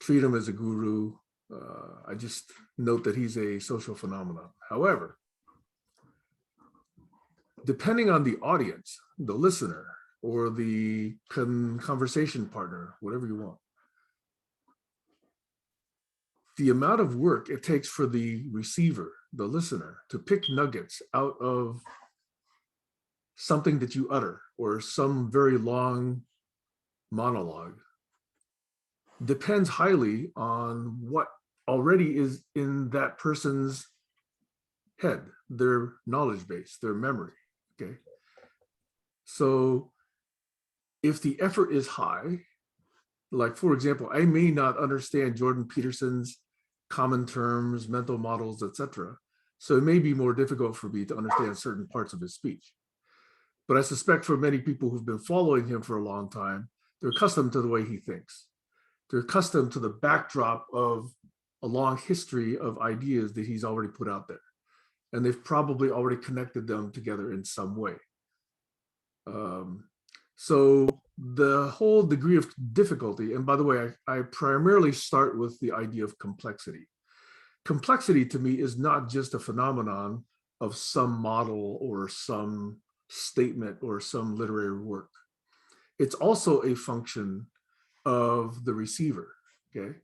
treat him as a guru. I just note that he's a social phenomenon. However, depending on the audience, the listener, or the conversation partner, whatever you want, the amount of work it takes for the receiver, the listener, to pick nuggets out of something that you utter or some very long monologue depends highly on what already is in that person's head, their knowledge base, their memory. Okay. So if the effort is high, like for example, I may not understand Jordan Peterson's common terms, mental models, etc. So it may be more difficult for me to understand certain parts of his speech. But I suspect for many people who've been following him for a long time, they're accustomed to the way he thinks. They're accustomed to the backdrop of a long history of ideas that he's already put out there. And they've probably already connected them together in some way. So the whole degree of difficulty, and by the way, I primarily start with the idea of complexity. Complexity to me is not just a phenomenon of some model or some statement or some literary work. It's also a function of the receiver, okay?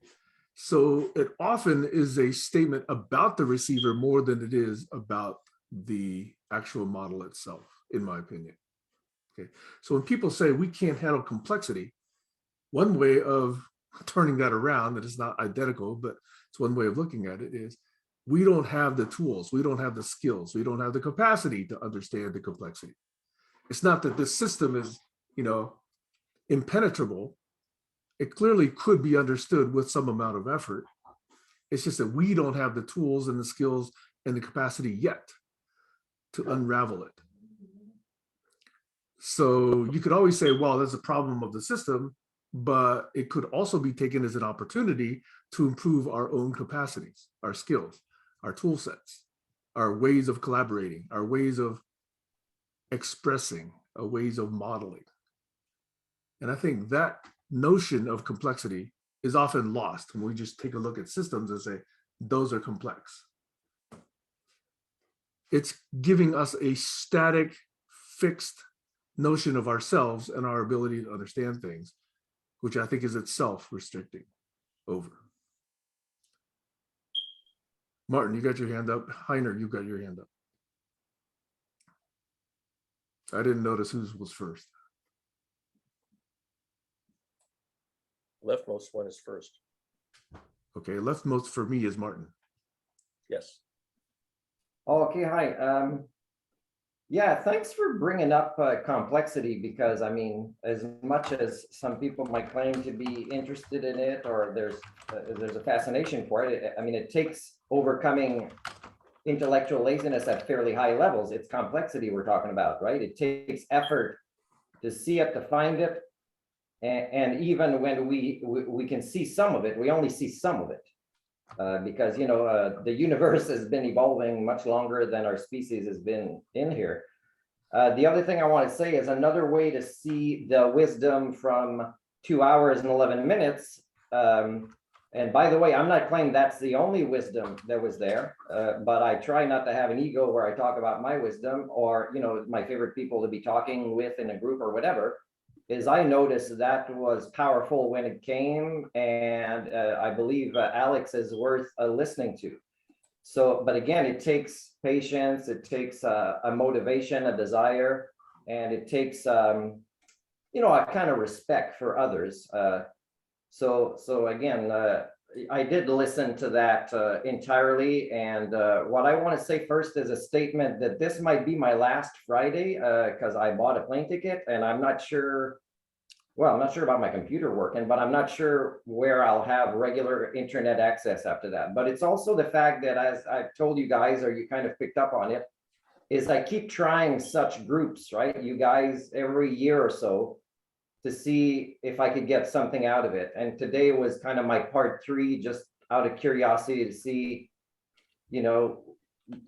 So it often is a statement about the receiver more than it is about the actual model itself, in my opinion. Okay, so when people say we can't handle complexity, one way of turning that around, that is not identical, but it's one way of looking at it, is we don't have the tools, we don't have the skills, we don't have the capacity to understand the complexity. It's not that this system is, impenetrable. It clearly could be understood with some amount of effort. It's just that we don't have the tools and the skills and the capacity yet to unravel it. So you could always say, well, that's a problem of the system, but it could also be taken as an opportunity to improve our own capacities, our skills, our tool sets, our ways of collaborating, our ways of expressing, our ways of modeling. And I think that notion of complexity is often lost when we just take a look at systems and say, those are complex. It's giving us a static, fixed notion of ourselves and our ability to understand things, which I think is itself restricting. Over. Martin, you got your hand up. Heiner, you got your hand up. I didn't notice whose was first. Leftmost one is first. Okay, leftmost for me is Martin. Yes. Okay, hi. Yeah, thanks for bringing up complexity, because I mean, as much as some people might claim to be interested in it, or there's a fascination for it, I mean, it takes overcoming intellectual laziness at fairly high levels. It's complexity we're talking about, right? It takes effort to see it, to find it, and even when we can see some of it, we only see some of it. Because the universe has been evolving much longer than our species has been in here. The other thing I want to say is another way to see the wisdom from 2 hours and 11 minutes. And by the way, I'm not claiming that's the only wisdom that was there, but I try not to have an ego where I talk about my wisdom or my favorite people to be talking with in a group or whatever. Is I noticed that was powerful when it came, and I believe Alex is worth listening to. So, but again, it takes patience, it takes a motivation, a desire, and it takes a kind of respect for others. So again, I did listen to that entirely, and what I want to say first is a statement that this might be my last Friday because I bought a plane ticket, and I'm not sure. Well, I'm not sure about my computer working, but I'm not sure where I'll have regular internet access after that. But it's also the fact that, as I've told you guys, or you kind of picked up on it, is I keep trying such groups, right? You guys every year or so to see if I could get something out of it. And today was kind of my part 3, just out of curiosity to see, you know,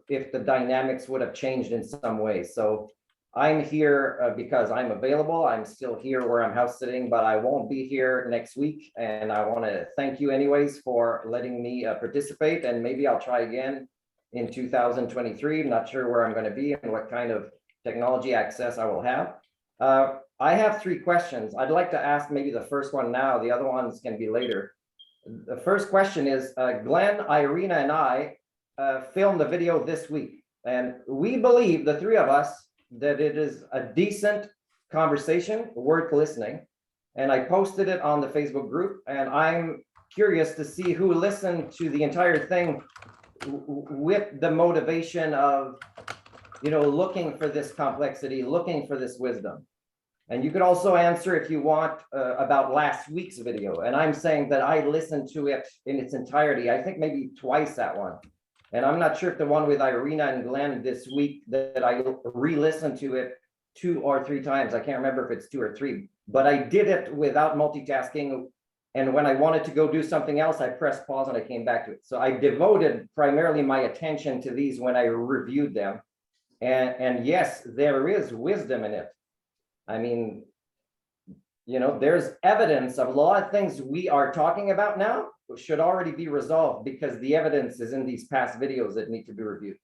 if the dynamics would have changed in some way. So I'm here because I'm available. I'm still here where I'm house sitting, but I won't be here next week. And I want to thank you anyways for letting me participate, and maybe I'll try again in 2023. I'm not sure where I'm going to be and what kind of technology access I will have. I have 3 questions. I'd like to ask maybe the first one now. The other ones can be later. The first question is, Glenn, Irina, and I filmed a video this week, and we believe, the 3 of us, that it is a decent conversation worth listening. And I posted it on the Facebook group, and I'm curious to see who listened to the entire thing with the motivation of, you know, looking for this complexity, looking for this wisdom. And you could also answer, if you want, about last week's video. And I'm saying that I listened to it in its entirety, I think maybe twice that one. And I'm not sure if the one with Irina and Glenn this week, that I re-listened to it 2 or 3 times. I can't remember if it's 2 or 3, but I did it without multitasking. And when I wanted to go do something else, I pressed pause and I came back to it. So I devoted primarily my attention to these when I reviewed them. And yes, there is wisdom in it. I mean, you know, there's evidence of a lot of things we are talking about now should already be resolved, because the evidence is in these past videos that need to be reviewed.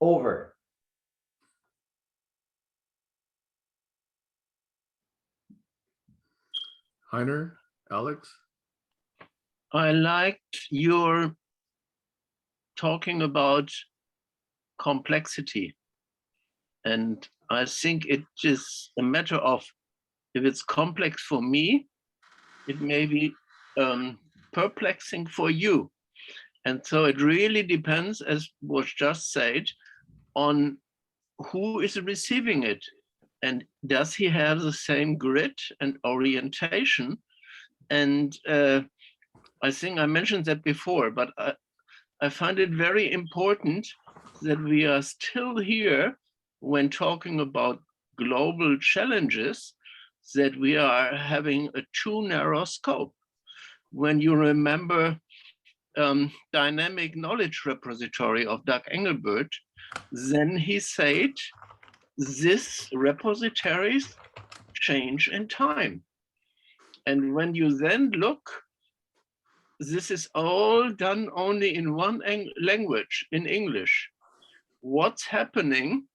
Over. Heiner, Alex? I liked your talking about complexity. And I think it is a matter of, if it's complex for me, it may be perplexing for you. And so it really depends, as was just said, on who is receiving it. And does he have the same grit and orientation? And I think I mentioned that before, but I find it very important that we are still here when talking about global challenges, that we are having a too narrow scope. When you remember dynamic knowledge repository of Doug Engelbert, then he said, these repositories change in time. And when you then look, this is all done only in one language, in English. What's happening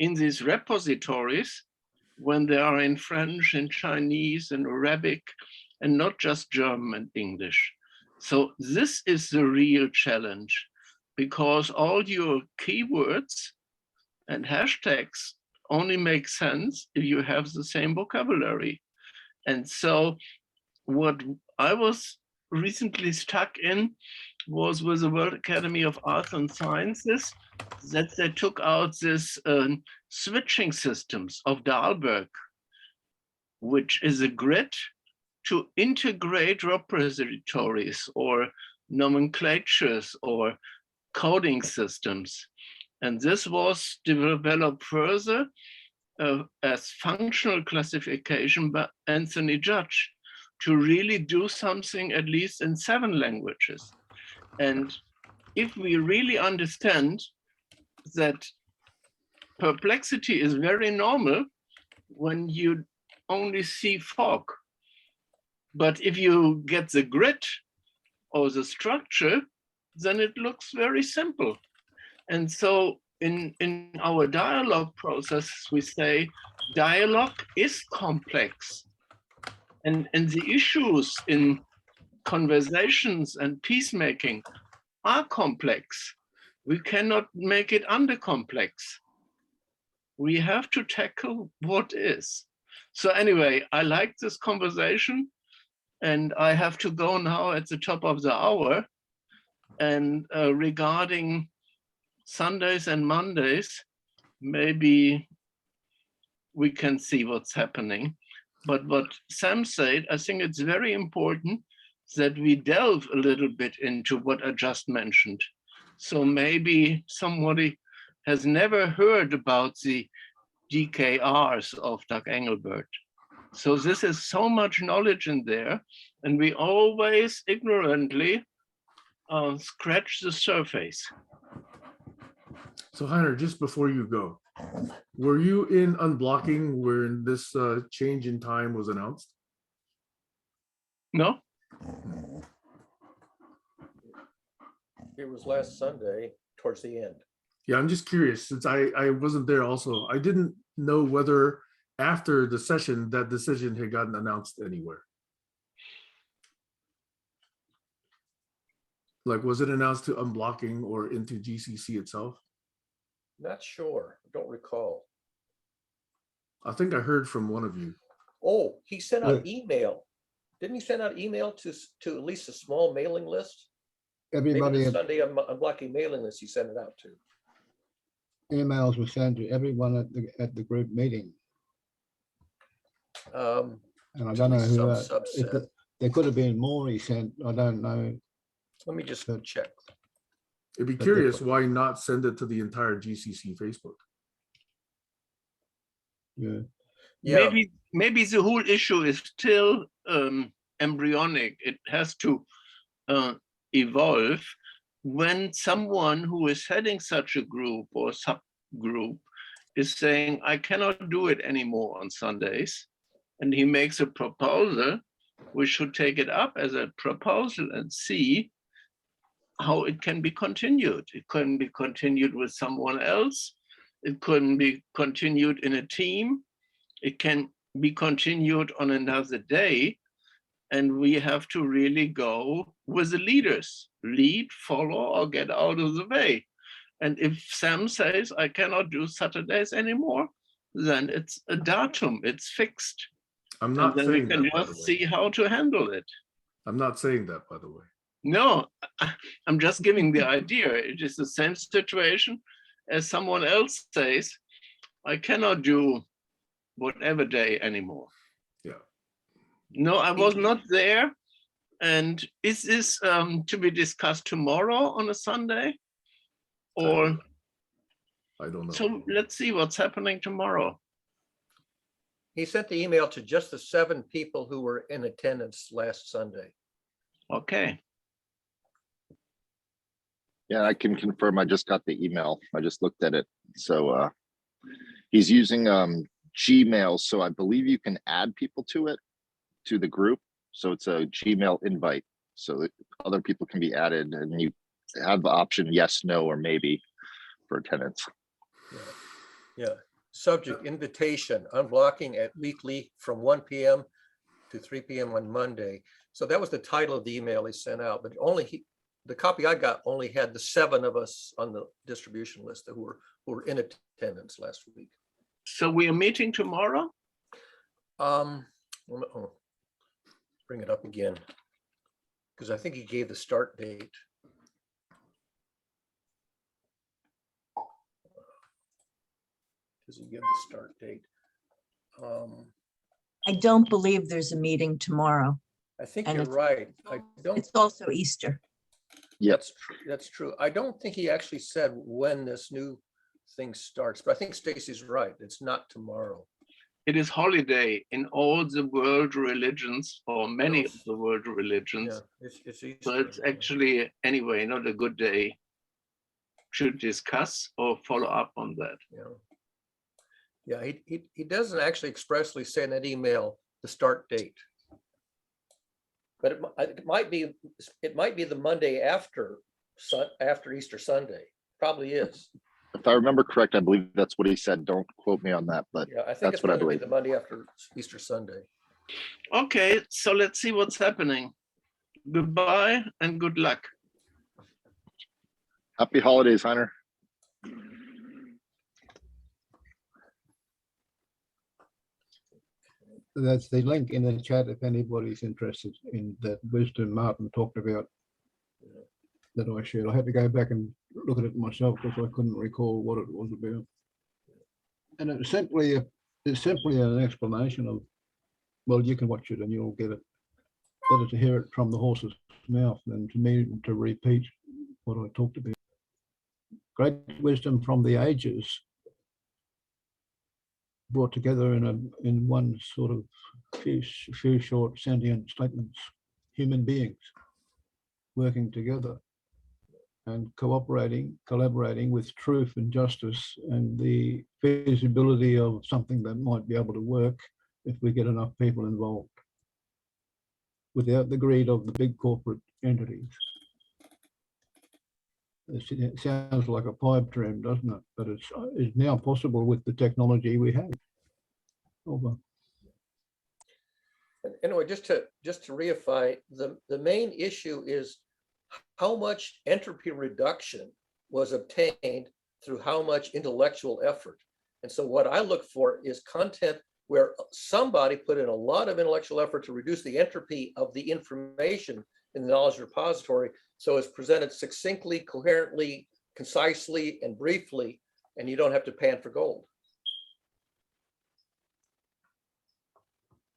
in these repositories when they are in French and Chinese and Arabic, and not just German and English? So this is the real challenge, because all your keywords and hashtags only make sense if you have the same vocabulary. And so what I was recently stuck in was with the World Academy of Arts and Sciences, that they took out this switching systems of Dahlberg, which is a grid to integrate repositories or nomenclatures or coding systems. And this was developed further as functional classification by Anthony Judge, to really do something at least in 7 languages. And if we really understand that perplexity is very normal when you only see fog, but if you get the grid or the structure, then it looks very simple. And so in our dialogue process, we say dialogue is complex. And the issues in conversations and peacemaking are complex. We cannot make it undercomplex. We have to tackle what is. So anyway, I like this conversation, and I have to go now at the top of the hour. And regarding Sundays and Mondays, maybe we can see what's happening. But what Sam said, I think it's very important that we delve a little bit into what I just mentioned. So maybe somebody has never heard about the DKRs of Doug Engelbert. So this is so much knowledge in there, and we always ignorantly scratch the surface. So Heiner, just before you go, were you in unblocking when this change in time was announced? No? It was last Sunday towards the end. Yeah, I'm just curious, since I wasn't there also. I didn't know whether after the session that decision had gotten announced anywhere. Like, was it announced to unblocking or into GCC itself? Not sure, don't recall. I think I heard from one of you. Oh, he sent out Yeah. email. Didn't he send out email to at least a small mailing list? Maybe Everybody, the had- Sunday unblocking mailing list he sent it out to. emails were sent to everyone at the group meeting. Um, And I To don't know some who, subset. there could have been more he sent, I don't know. Let me just But- check. It'd be But curious different. why not send it to the entire GCC Facebook. Yeah, Yeah, Maybe the whole issue is still embryonic. It has to evolve when someone who is heading such a group or subgroup is saying, I cannot do it anymore on Sundays, and he makes a proposal, we should take it up as a proposal and see how it can be continued. It can be continued with someone else. It can be continued in a team. It can be continued on another day. And we have to really go with the leaders, lead, follow, or get out of the way. And if Sam says, I cannot do Saturdays anymore, then it's a datum, it's fixed. I'm And not then we saying can that, by the just way. see how to handle it. I'm not saying that, by the way. No, I'm just giving the idea. It is the same situation as someone else says, I cannot do whatever day anymore. Yeah. No, I was not there. And is this to be discussed tomorrow on a Sunday? Or, I don't know. so let's see what's happening tomorrow. he sent the email to just the 7 people who were in attendance last Sunday. Okay, Yeah, I can confirm. I just got the email. I just looked at it. So he's using Gmail. So I believe you can add people to it, to the group. So it's a Gmail invite so that other people can be added, and you have the option yes, no, or maybe for attendance. Yeah, subject invitation, unblocking at weekly from 1 p.m. to 3 p.m. on Monday. So that was the title of the email he sent out, but only the copy I got only had the 7 of us on the distribution list who were in attendance last week. so we are meeting tomorrow? Bring it up again, because I think he gave the start date. Does he give the start date? I don't believe there's a meeting tomorrow. I think And you're it's- right. I don't. It's also Easter. Yep. That's true. I don't think he actually said when this new thing starts, but I think Stacy's right. It's not tomorrow. It is holiday in all the world religions, or many Yes. of the world religions. Yeah, it's Easter. So it's actually, anyway, not a good day to discuss or follow up on that. Yeah. Yeah, he doesn't actually expressly say in that email the start date. But it might be the Monday after Easter Sunday. Probably is. If I remember correct, I believe that's what he said. Don't quote me on that, but Yeah, I think That's it's what I going to be believe. the Monday after Easter Sunday. Okay, so let's see what's happening. Goodbye and good luck. happy holidays, Heiner. that's the link in the chat if anybody's interested in that wisdom Martin talked about that I shared. I had to go back and look at it myself because I couldn't recall what it was about. And it's simply an explanation of, well, you can watch it and you'll get it. Better to hear it from the horse's mouth than to me to repeat what I talked about. Great wisdom from the ages brought together in one sort of few short sentient statements. Human beings working together and collaborating with truth and justice and the feasibility of something that might be able to work if we get enough people involved without the greed of the big corporate entities. It sounds like a pipe dream, doesn't it? But it's now possible with the technology we have. Over. Anyway, just to reify, the main issue is how much entropy reduction was obtained through how much intellectual effort. And so what I look for is content where somebody put in a lot of intellectual effort to reduce the entropy of the information in the knowledge repository, so it's presented succinctly, coherently, concisely, and briefly, and you don't have to pan for gold.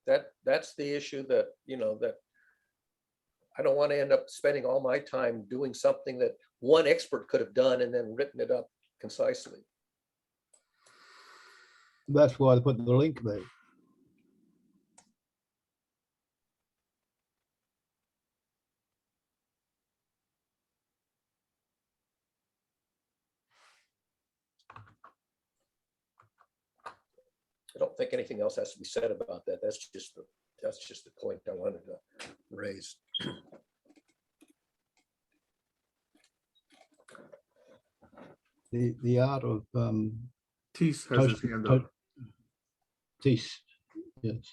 That's the issue that, that I don't want to end up spending all my time doing something that one expert could have done and then written it up concisely. That's why they put the link there. I don't think anything else has to be said about that. That's just the point I wanted to raise. The art of Tees has his hand up. Tees, yes.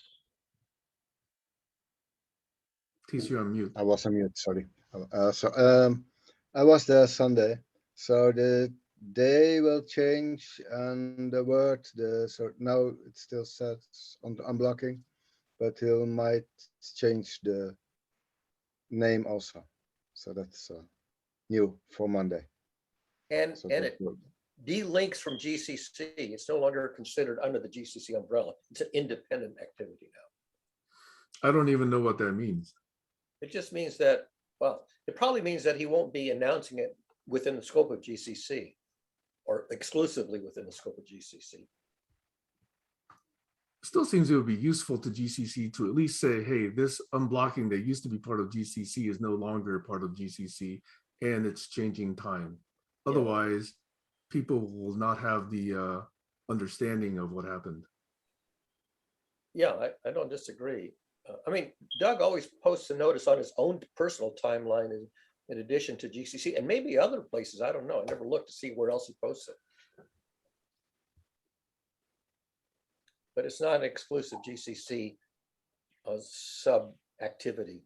Tees, you're on mute. I was on mute, sorry. I was there Sunday, so the day will change and the word, so now it still says on the unblocking, but he might change the name also. So that's new for Monday. And So it delinks from GCC. It's no longer considered under the GCC umbrella. It's an independent activity now. I don't even know what that means. It just means that, well, it probably means that he won't be announcing it within the scope of GCC or exclusively within the scope of GCC. Still seems it would be useful to GCC to at least say, hey, this unblocking that used to be part of GCC is no longer part of GCC and it's changing time. Yeah. Otherwise, people will not have the understanding of what happened. Yeah, I don't disagree. I mean, Doug always posts a notice on his own personal timeline in addition to GCC and maybe other places. I don't know. I never looked to see where else he posts it. But it's not an exclusive GCC sub activity.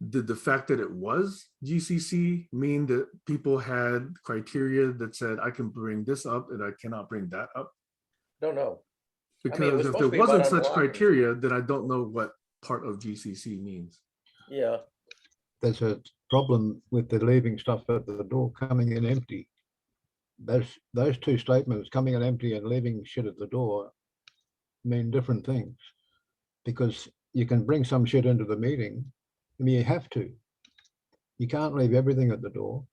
Did the fact that it was GCC mean that people had criteria that said, I can bring this up and I cannot bring that up? Don't know. Because if there wasn't such criteria, then I don't know what part of GCC means. Yeah. There's a problem with the leaving stuff at the door, coming in empty. Those two statements, coming in empty and leaving shit at the door, mean different things. Because you can bring some shit into the meeting. I mean, you have to. You can't leave everything at the door.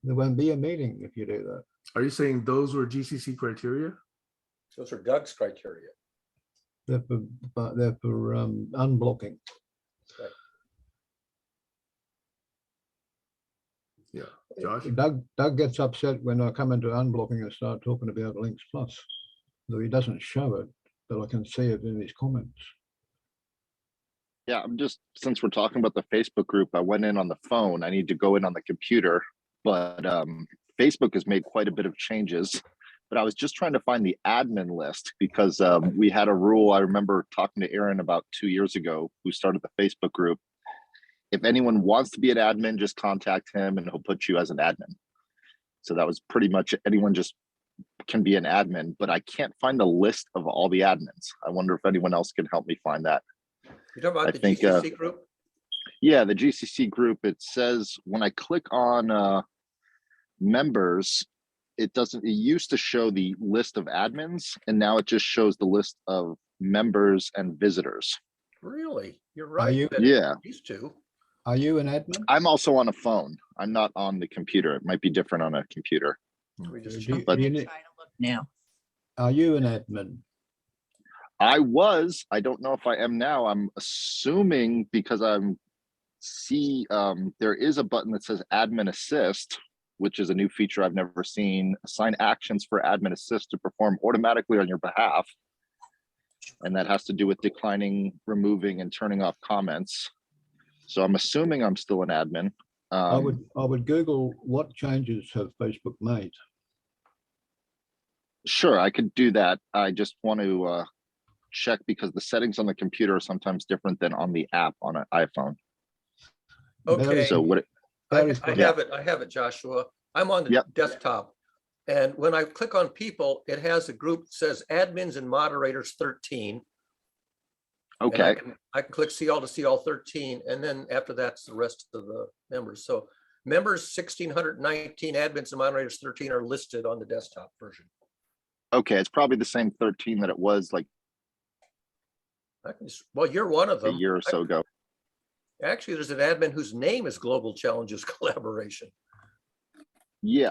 There won't be a meeting if you do that. Are you saying those were GCC criteria? Those are Doug's criteria. They're for unblocking. Right. Yeah, Josh? Doug gets upset when I come into unblocking and start talking about Links Plus. Though he doesn't show it, but I can see it in his comments. Yeah, I'm just, since we're talking about the Facebook group, I went in on the phone. I need to go in on the computer, but Facebook has made quite a bit of changes. But I was just trying to find the admin list because we had a rule. I remember talking to Aaron about 2 years ago, who started the Facebook group. If anyone wants to be an admin, just contact him and he'll put you as an admin. So that was pretty much it. Anyone just can be an admin, but I can't find a list of all the admins. I wonder if anyone else can help me find that. You're talking about the GCC group? Yeah, the GCC group. It says when I click on members, it doesn't, it used to show the list of admins and now it just shows the list of members and visitors. Really? You're right. you- Yeah. Used to. Are you an admin? I'm also on a phone. I'm not on the computer. It might be different on a computer. We just Do you- But- do you I'm need- trying to look now. Are you an admin? I was, I don't know if I am now. I'm assuming because I'm see there is a button that says Admin Assist, which is a new feature I've never seen. Assign actions for Admin Assist to perform automatically on your behalf. And that has to do with declining, removing, and turning off comments. So I'm assuming I'm still an admin. I would Google what changes have Facebook made. Sure, I could do that. I just want to check because the settings on the computer are sometimes different than on the app on an iPhone. Okay, So what? I Yeah. have it, Joshua. I'm on the Yep. desktop. And when I click on people, it has a group that says admins and moderators 13. And Okay, I can click see all to see all 13. And then after that's the rest of the members. So members 1,619, admins and moderators 13 are listed on the desktop version. okay, it's probably the same 13 that it was like I can just, well, you're one of a them. year or so ago. Actually, there's an admin whose name is Global Challenges Collaboration. Yeah,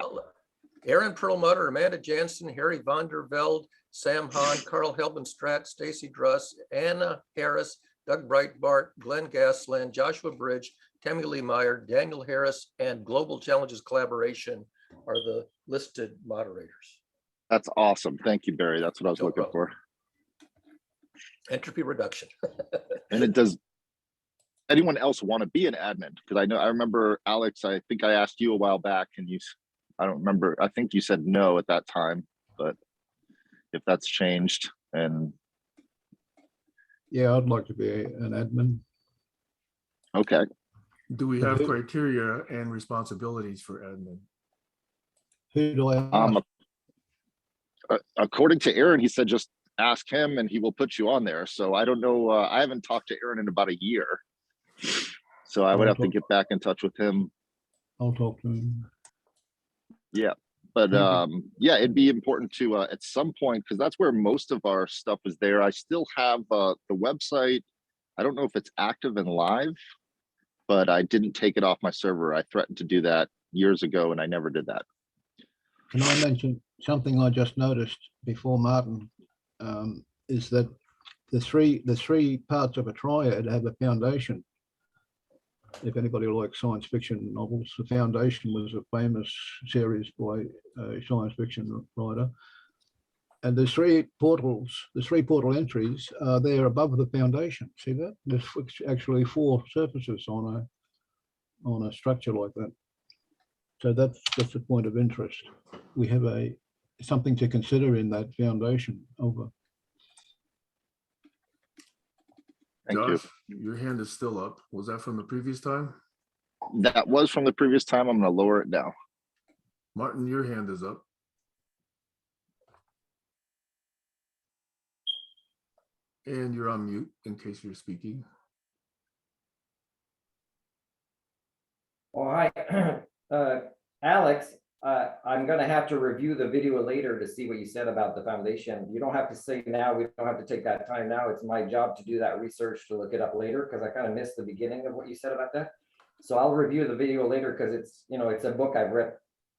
Aaron Perlmutter, Amanda Jansen, Harry von der Velde, Sam Hahn, Carl Helbenstratt, Stacy Druss, Anna Harris, Doug Breitbart, Glenn Gasland, Joshua Bridge, Tammy Lee Meyer, Daniel Harris, and Global Challenges Collaboration are the listed moderators. that's awesome. Thank you, Barry. That's what I was No looking problem. for. Entropy reduction. And it does anyone else want to be an admin? Because I remember Alex, I think I asked you a while back and I don't remember, I think you said no at that time, but if that's changed and. Yeah, I'd like to be an admin. Okay, Do we But have who- criteria and responsibilities for admin? Who do I ask? according to Aaron, he said, just ask him and he will put you on there. So I don't know, I haven't talked to Aaron in about a year. So I would have to get back in touch with him. I'll talk to him. Yeah, but Thank you. yeah, it'd be important to at some point, because that's where most of our stuff is there. I still have the website. I don't know if it's active and live, but I didn't take it off my server. I threatened to do that years ago and I never did that. Can I mention something I just noticed before Martin? Is that the three parts of a triad have a foundation. If anybody likes science fiction novels, the Foundation was a famous series by a science fiction writer. And there's three portal entries are there above the foundation. See that? There's actually 4 surfaces on a structure like that. So that's a point of interest. We have something to consider in that foundation over. Thank you. Josh, your hand is still up. Was that from the previous time? That was from the previous time. I'm going to lower it now. Martin, your hand is up. And you're on mute in case you're speaking. Oh, hi. Alex, I'm going to have to review the video later to see what you said about the foundation. You don't have to say now, we don't have to take that time now. It's my job to do that research to look it up later because I kind of missed the beginning of what you said about that. So I'll review the video later because it's a book I've read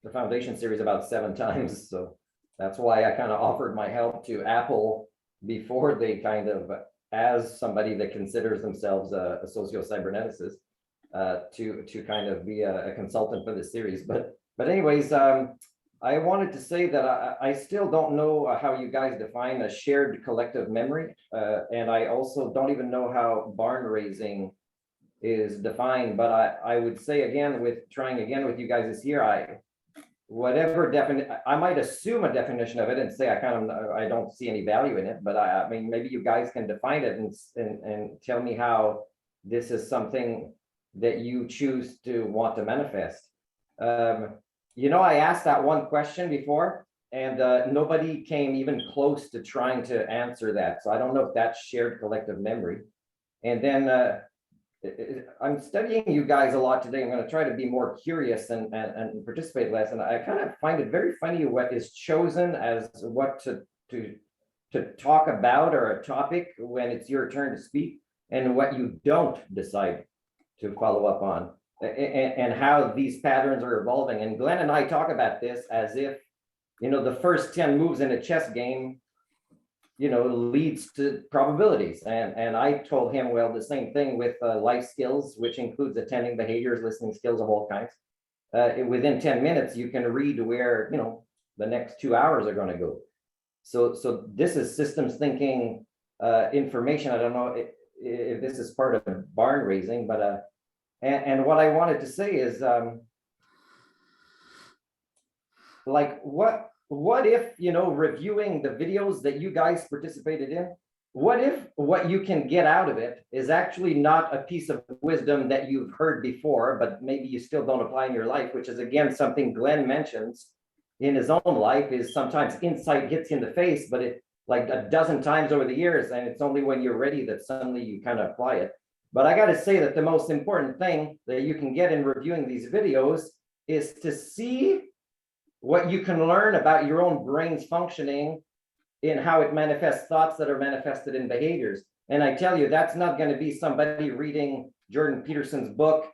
the foundation series about 7 times. So that's why I kind of offered my help to Apple before they kind of, as somebody that considers themselves a socio-cyberneticist, to kind of be a consultant for this series. But anyways, I wanted to say that I still don't know how you guys define a shared collective memory. And I also don't even know how barn raising is defined, but I would say again, trying again with you guys this year, I might assume a definition of it and say I don't see any value in it, but I mean, maybe you guys can define it and tell me how this is something that you choose to want to manifest. I asked that one question before and nobody came even close to trying to answer that. So I don't know if that's shared collective memory. And then I'm studying you guys a lot today. I'm going to try to be more curious and participate less. And I kind of find it very funny what is chosen as what to talk about or a topic when it's your turn to speak and what you don't decide to follow up on and how these patterns are evolving. And Glenn and I talk about this as if, the first 10 moves in a chess game leads to probabilities. And I told him, well, the same thing with life skills, which includes attending behaviors, listening skills of all kinds. Within 10 minutes, you can read where, the next 2 hours are going to go. So this is systems thinking information. I don't know if this is part of barn raising, but and what I wanted to say is, like, what if, reviewing the videos that you guys participated in, what if what you can get out of it is actually not a piece of wisdom that you've heard before, but maybe you still don't apply in your life, which is, again, something Glenn mentions in his own life, is sometimes insight hits you in the face, but it like a dozen times over the years, and it's only when you're ready that suddenly you kind of apply it. But I got to say that the most important thing that you can get in reviewing these videos is to see what you can learn about your own brain's functioning in how it manifests thoughts that are manifested in behaviors. And I tell you, that's not going to be somebody reading Jordan Peterson's book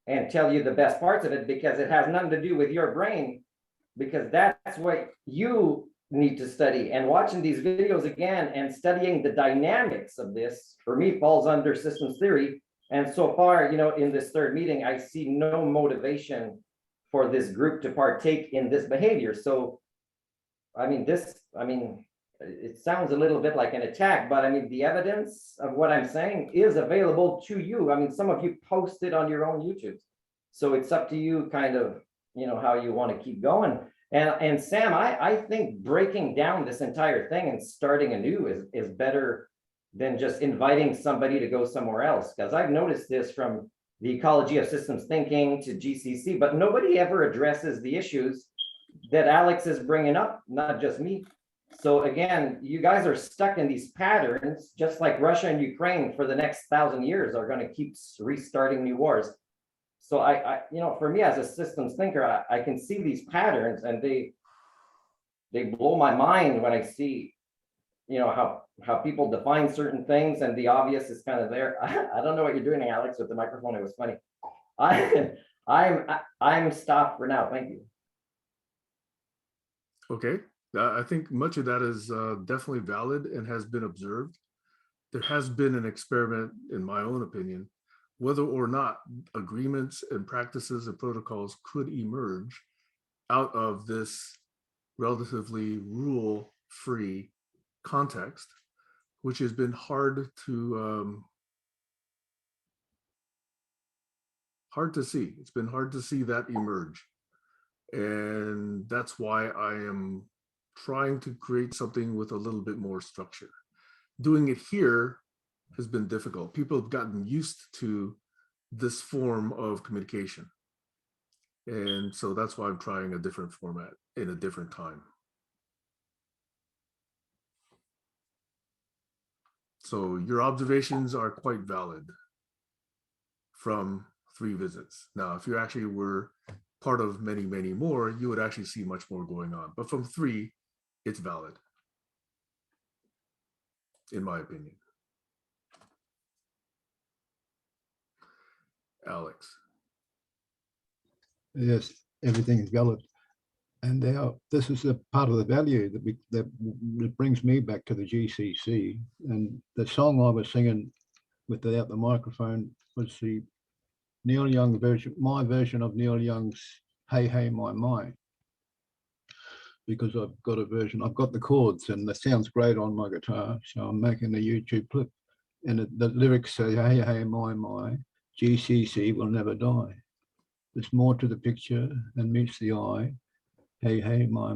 and tell you the best parts of it, because it has nothing to do with your brain, because that's what you need to study. And watching these videos again and studying the dynamics of this, for me, falls under systems theory. And so far, in this third meeting, I see no motivation for this group to partake in this behavior. So, it sounds a little bit like an attack, but the evidence of what I'm saying is available to you. Some of you posted on your own YouTube. So it's up to you kind of, how you want to keep going. And Sam, I think breaking down this entire thing and starting anew is better than just inviting somebody to go somewhere else. Because I've noticed this from the ecology of systems thinking to GCC, but nobody ever addresses the issues that Alex is bringing up, not just me. So again, you guys are stuck in these patterns, just like Russia and Ukraine for the next 1,000 years are going to keep restarting new wars. So I for me as a systems thinker, I can see these patterns, and they blow my mind when I see, how people define certain things, and the obvious is kind of there. I don't know what you're doing, Alex, with the microphone. It was funny. I'm stopped for now. Thank you. Okay, I think much of that is definitely valid and has been observed. There has been an experiment, in my own opinion, whether or not agreements and practices and protocols could emerge out of this relatively rule-free context, which has been hard to see. It's been hard to see that emerge. And that's why I am trying to create something with a little bit more structure. Doing it here has been difficult. People have gotten used to this form of communication. And so that's why I'm trying a different format in a different time. So your observations are quite valid from 3 visits. Now, if you actually were part of many, many more, you would actually see much more going on. But from 3, it's valid, in my opinion. Alex. Yes, everything is valid. And now this is a part of the value that brings me back to the GCC. And the song I was singing without the microphone was the Neil Young version, my version of Neil Young's Hey, Hey, My. Because I've got a version, I've got the chords and that sounds great on my guitar. So I'm making a YouTube clip, and the lyrics say, Hey, Hey, My, GCC will never die. There's more to the picture than meets the eye. Hey, hey, my.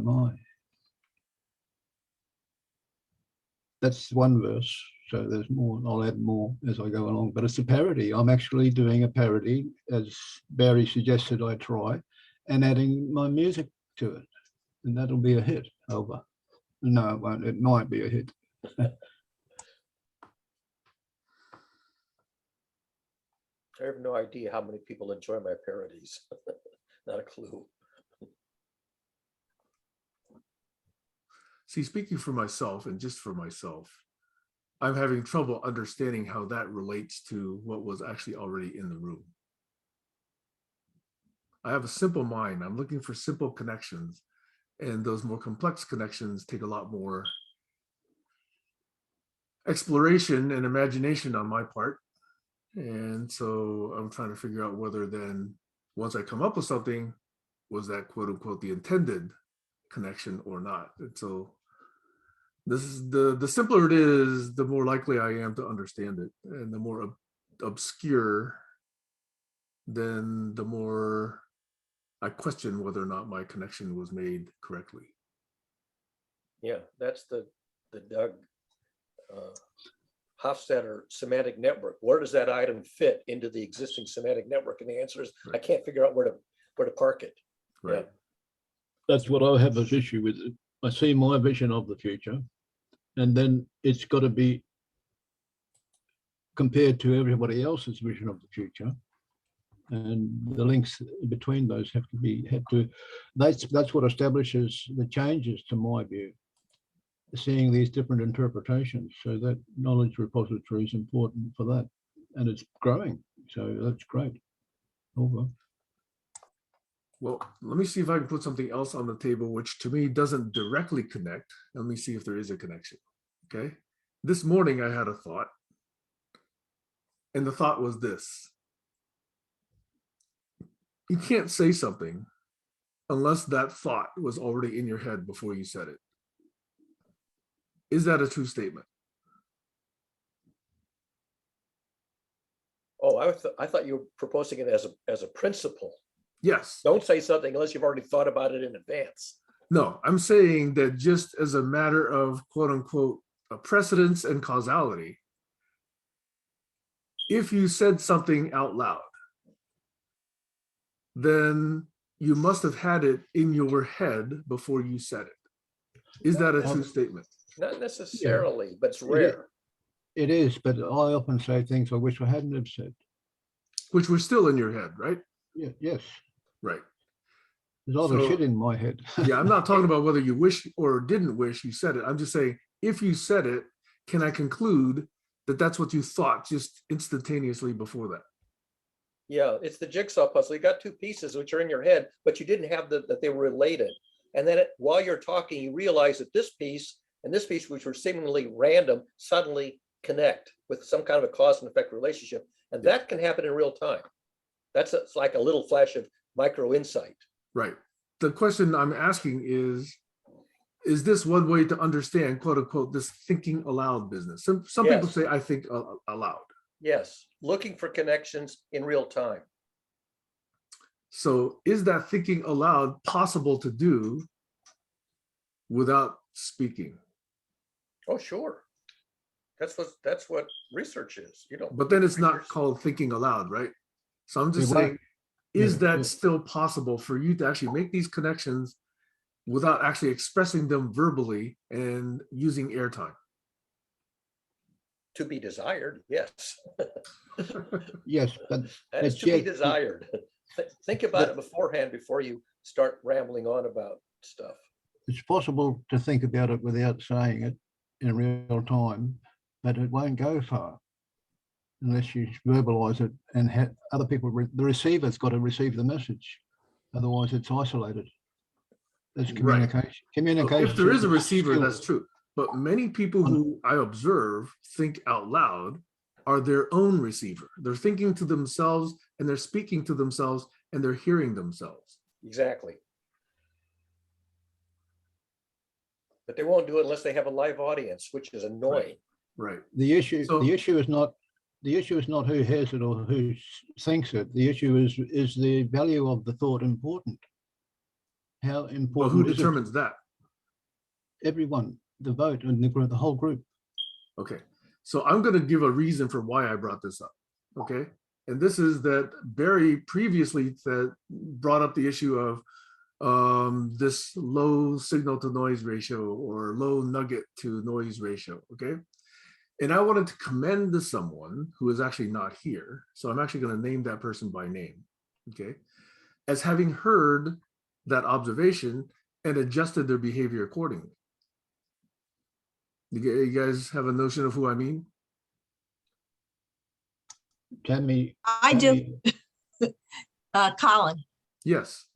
That's one verse. So there's more. I'll add more as I go along. But it's a parody. I'm actually doing a parody, as Barry suggested I try, and adding my music to it. And that'll be a hit. Over. No, it won't. It might be a hit. I have no idea how many people enjoy my parodies. Not a clue. See, speaking for myself and just for myself, I'm having trouble understanding how that relates to what was actually already in the room. I have a simple mind. I'm looking for simple connections, and those more complex connections take a lot more exploration and imagination on my part. And so I'm trying to figure out whether then, once I come up with something, was that quote unquote the intended connection or not? And so this is the simpler it is, the more likely I am to understand it. And the more obscure, then the more I question whether or not my connection was made correctly. Yeah, that's the Doug Hofstadter semantic network. Where does that item fit into the existing semantic network? And the answer is, I can't figure out where to park it. Right. That's what I have as issue with it. I see my vision of the future, and then it's got to be compared to everybody else's vision of the future. And the links between those have to that's what establishes the changes to my view, seeing these different interpretations. So that knowledge repository is important for that, and it's growing, so that's great. Over. Well, let me see if I can put something else on the table, which to me doesn't directly connect. Let me see if there is a connection. Okay. This morning I had a thought, and the thought was this: you can't say something unless that thought was already in your head before you said it. Is that a true statement? Oh, I thought you were proposing it as a principle. Yes. Don't say something unless you've already thought about it in advance. No, I'm saying that just as a matter of quote unquote precedence and causality, if you said something out loud, then you must have had it in your head before you said it. Is that a true statement? Not necessarily, but it's rare. It is, but I often say things I wish I hadn't have said. Which were still in your head, right? Yeah, yes. Right. There's a lot of So- shit in my head. Yeah, I'm not talking about whether you wish or didn't wish you said it. I'm just saying, if you said it, can I conclude that that's what you thought just instantaneously before that? Yeah, it's the jigsaw puzzle. You got two pieces which are in your head, but you didn't have that they were related. And then while you're talking, you realize that this piece and this piece, which were seemingly random, suddenly connect with some kind of a cause and effect relationship. And that can happen in real time. It's like a little flash of micro insight. Right. The question I'm asking is this one way to understand, quote unquote, this thinking aloud business? Some people Yes. say, I think aloud. Yes, looking for connections in real time. So is that thinking aloud possible to do without speaking? Oh, sure. That's what research is. You know. But then it's not called thinking aloud, right? So I'm just Yeah, well, saying, is yeah, that yeah. still possible for you to actually make these connections without actually expressing them verbally and using airtime? To be desired, yes. Yes, but That is But to be yet- desired. Think about it beforehand before you start rambling on about stuff. it's possible to think about it without saying it in real time, but it won't go far unless you verbalize it and have other people, the receiver's got to receive the message. Otherwise it's isolated. That's Right. communication. Communication. If there is a a receiver, skill. that's true. But many people who I observe think out loud are their own receiver. They're thinking to themselves and they're speaking to themselves and they're hearing themselves. Exactly. But they won't do it unless they have a live audience, which is annoying. Right. The issue is not who has it or who thinks it. The issue is the value of the thought important. How But important who is it? determines that? Everyone, the vote and the whole group. Okay. So I'm going to give a reason for why I brought this up. Okay. And this is that Barry previously brought up the issue of this low signal to noise ratio or low nugget to noise ratio. Okay. And I wanted to commend to someone who is actually not here. So I'm actually going to name that person by name. Okay. As having heard that observation and adjusted their behavior accordingly. You guys have a notion of who I mean? Tammy. I do. Colin. Yes,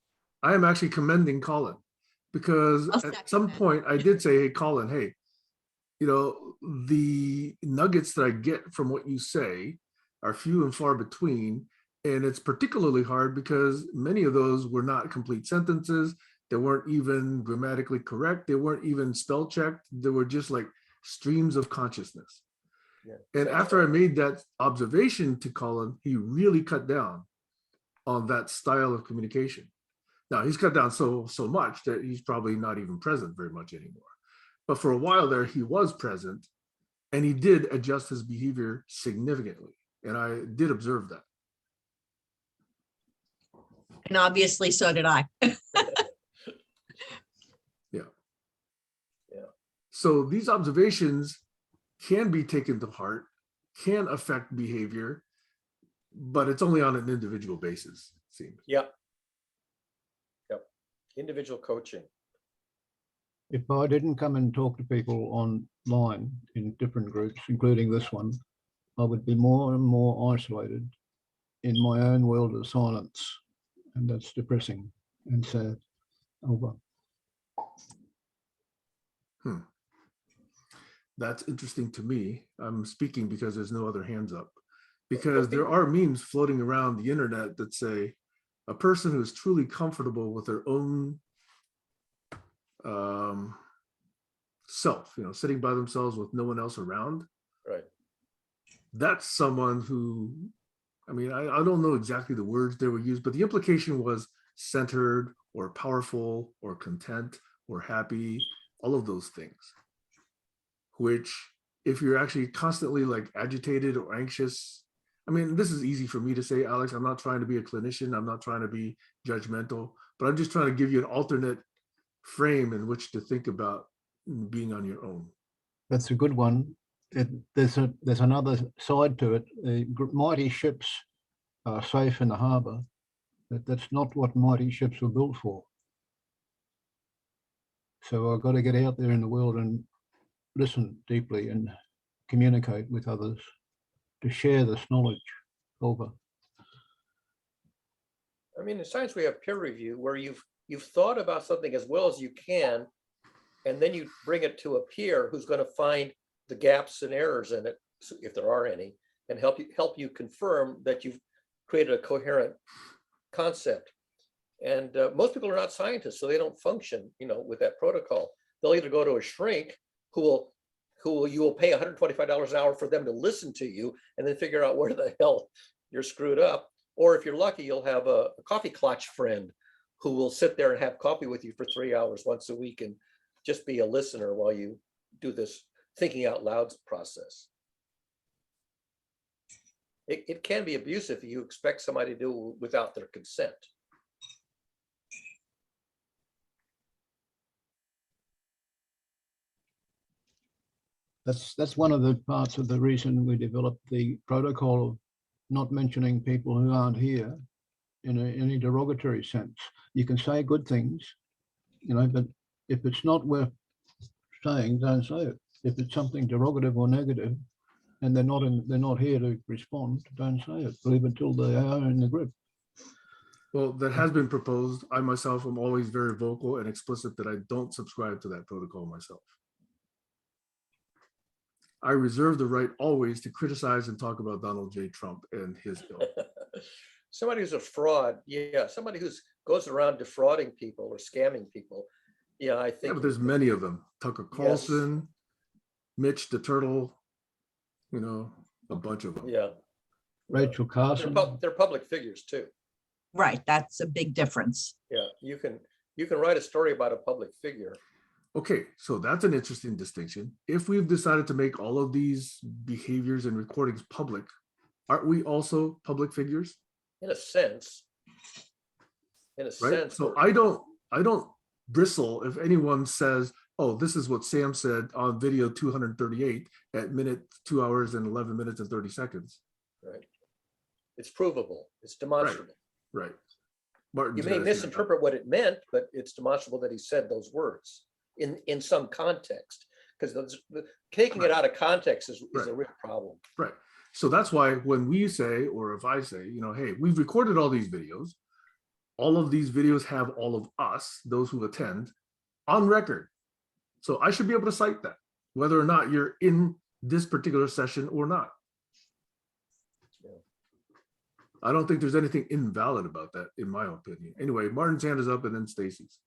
I am actually commending Colin because I'll at second some that. point I did say, hey, Colin, hey, the nuggets that I get from what you say are few and far between. And it's particularly hard because many of those were not complete sentences. They weren't even grammatically correct. They weren't even spell checked. They were just like streams of consciousness. Yeah. And after I made that observation to Colin, he really cut down on that style of communication. Now he's cut down so much that he's probably not even present very much anymore. But for a while there, he was present and he did adjust his behavior significantly. And I did observe that. And obviously so did I. So these observations can be taken to heart, can affect behavior, but it's only on an individual basis, it seems. Yep. Individual coaching. If I didn't come and talk to people online in different groups, including this one, I would be more and more isolated in my own world of silence. And that's depressing and sad. Over. That's interesting to me. I'm speaking because there's no other hands up. Because there are memes floating around the internet that say a person who's truly comfortable with their own self, sitting by themselves with no one else around. Right. That's someone who, I don't know exactly the words they were used, but the implication was centered or powerful or content or happy, all of those things. Which, if you're actually constantly like agitated or anxious, this is easy for me to say, Alex, I'm not trying to be a clinician. I'm not trying to be judgmental, but I'm just trying to give you an alternate frame in which to think about being on your own. That's a good one. There's another side to it. Mighty ships are safe in the harbour. That's not what mighty ships were built for. So I've got to get out there in the world and listen deeply and communicate with others to share this knowledge over. In science, we have peer review where you've thought about something as well as you can, and then you bring it to a peer who's going to find the gaps and errors in it, if there are any, and help you confirm that you've created a coherent concept. And most people are not scientists, so they don't function, with that protocol. They'll either go to a shrink who you will pay $125 an hour for them to listen to you and then figure out where the hell you're screwed up. Or if you're lucky, you'll have a coffee clutch friend who will sit there and have coffee with you for 3 hours once a week and just be a listener while you do this thinking out loud process. It can be abusive if you expect somebody to do it without their consent. That's one of the parts of the reason we developed the protocol of not mentioning people who aren't here in any derogatory sense. You can say good things, but if it's not worth saying, don't say it. If it's something derogative or negative, and they're not here to respond, don't say it. Leave it till they are in the group. Well, that has been proposed. I myself am always very vocal and explicit that I don't subscribe to that protocol myself. I reserve the right always to criticize and talk about Donald J. Trump and his ilk. Somebody who's a fraud, somebody who's goes around defrauding people or scamming people. I think. Yeah, but there's many of them. Tucker Carlson, Mitch the Turtle, a bunch of them. Yeah. Rachel Carson. They're public figures too. Right, that's a big difference. Yeah, you can write a story about a public figure. Okay, so that's an interesting distinction. If we've decided to make all of these behaviors and recordings public, aren't we also public figures? In a sense. Right. So I don't bristle if anyone says, oh, this is what Sam said on video 238 at 2 hours and 11 minutes and 30 seconds. Right. It's provable. It's demonstrable. Right. You may misinterpret what it meant, but it's demonstrable that he said those words in some context, because taking it out of context is a real problem. Right. So that's why when we say, or if I say, hey, we've recorded all these videos. All of these videos have all of us, those who attend, on record. So I should be able to cite that. whether or not you're in this particular session or not. I don't think there's anything invalid about that, in my opinion. Anyway, Martin's hand is up and then Stacy's.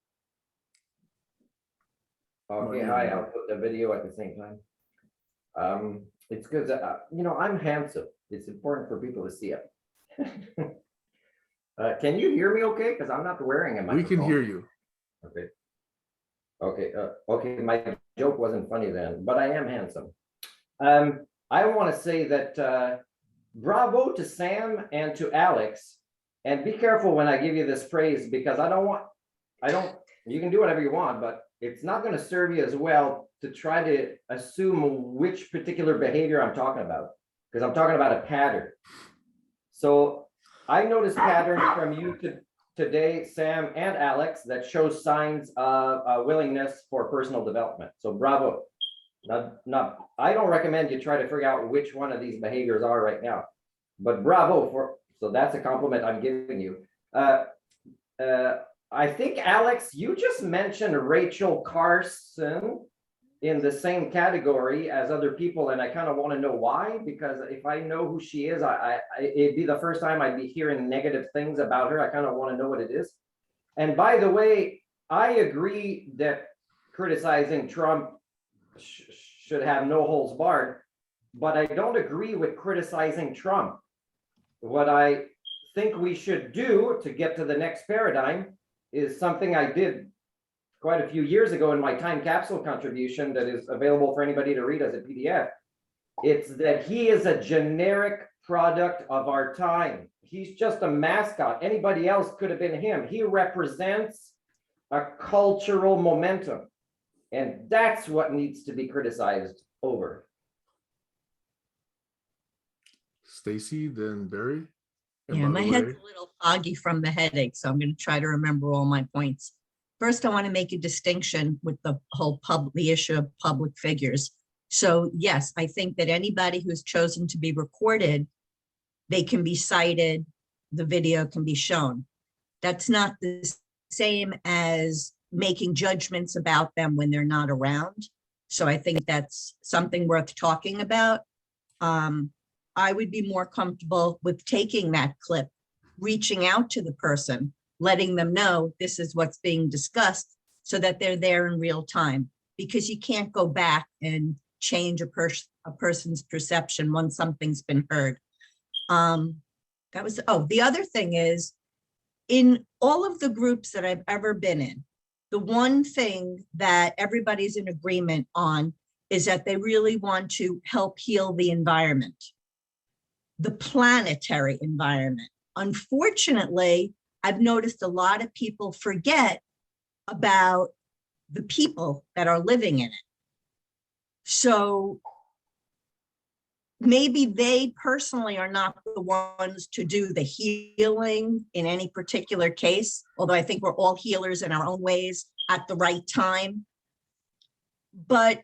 Okay, hi, I'll put the video at the same time. It's good that, I'm handsome. It's important for people to see it. Can you hear me okay? Because I'm not wearing a We microphone. can hear you. Okay. Okay, my joke wasn't funny then, but I am handsome. I want to say that bravo to Sam and to Alex, and be careful when I give you this praise, because you can do whatever you want, but it's not going to serve you as well to try to assume which particular behavior I'm talking about, because I'm talking about a pattern. So I noticed patterns from you today, Sam and Alex, that show signs of a willingness for personal development. So bravo. I don't recommend you try to figure out which one of these behaviors are right now, but bravo so that's a compliment I'm giving you. I think, Alex, you just mentioned Rachel Carson in the same category as other people, and I kind of want to know why, because if I know who she is, it'd be the first time I'd be hearing negative things about her. I kind of want to know what it is. And by the way, I agree that criticizing Trump should have no holds barred, but I don't agree with criticizing Trump. What I think we should do to get to the next paradigm is something I did quite a few years ago in my time capsule contribution that is available for anybody to read as a PDF. It's that he is a generic product of our time. He's just a mascot. Anybody else could have been him. He represents a cultural momentum. And that's what needs to be criticized over. Stacy, then Barry. And Yeah, by my the head's way, a little foggy from the headache, so I'm going to try to remember all my points. First, I want to make a distinction with the whole the issue of public figures. So yes, I think that anybody who's chosen to be recorded, they can be cited, the video can be shown. That's not the same as making judgments about them when they're not around. So I think that's something worth talking about. I would be more comfortable with taking that clip, reaching out to the person, letting them know this is what's being discussed so that they're there in real time, because you can't go back and change a person's perception once something's been heard. The other thing is, in all of the groups that I've ever been in, the one thing that everybody's in agreement on is that they really want to help heal the environment, the planetary environment. Unfortunately, I've noticed a lot of people forget about the people that are living in it. So maybe they personally are not the ones to do the healing in any particular case, although I think we're all healers in our own ways at the right time. But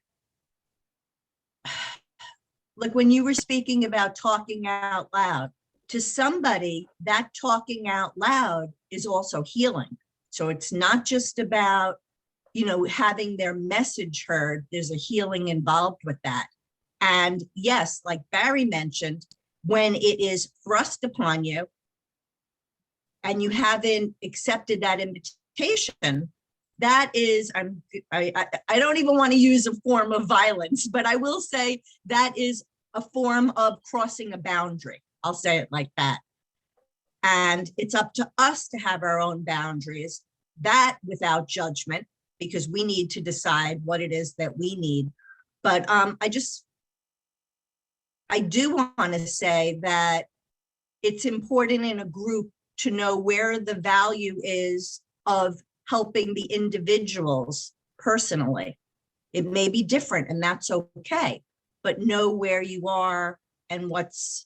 like when you were speaking about talking out loud, to somebody, that talking out loud is also healing. So it's not just about, having their message heard. There's a healing involved with that. And yes, like Barry mentioned, when it is thrust upon you and you haven't accepted that invitation, that is, I don't even want to use a form of violence, but I will say that is a form of crossing a boundary. I'll say it like that. And it's up to us to have our own boundaries, that without judgment, because we need to decide what it is that we need. But I do want to say that it's important in a group to know where the value is of helping the individuals personally. It may be different, and that's okay, but know where you are and what's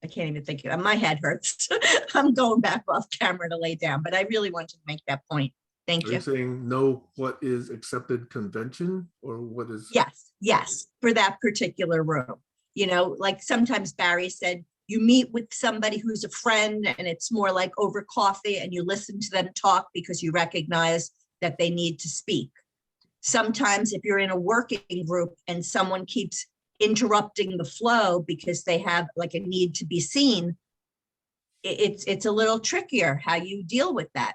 I can't even think of it. My head hurts. I'm going back off camera to lay down, but I really wanted to make that point. Thank are you. you saying know what is accepted convention or what is? Yes, for that particular room. Like sometimes Barry said, you meet with somebody who's a friend and it's more like over coffee and you listen to them talk because you recognize that they need to speak. sometimes if you're in a working group and someone keeps interrupting the flow because they have like a need to be seen, it's a little trickier how you deal with that.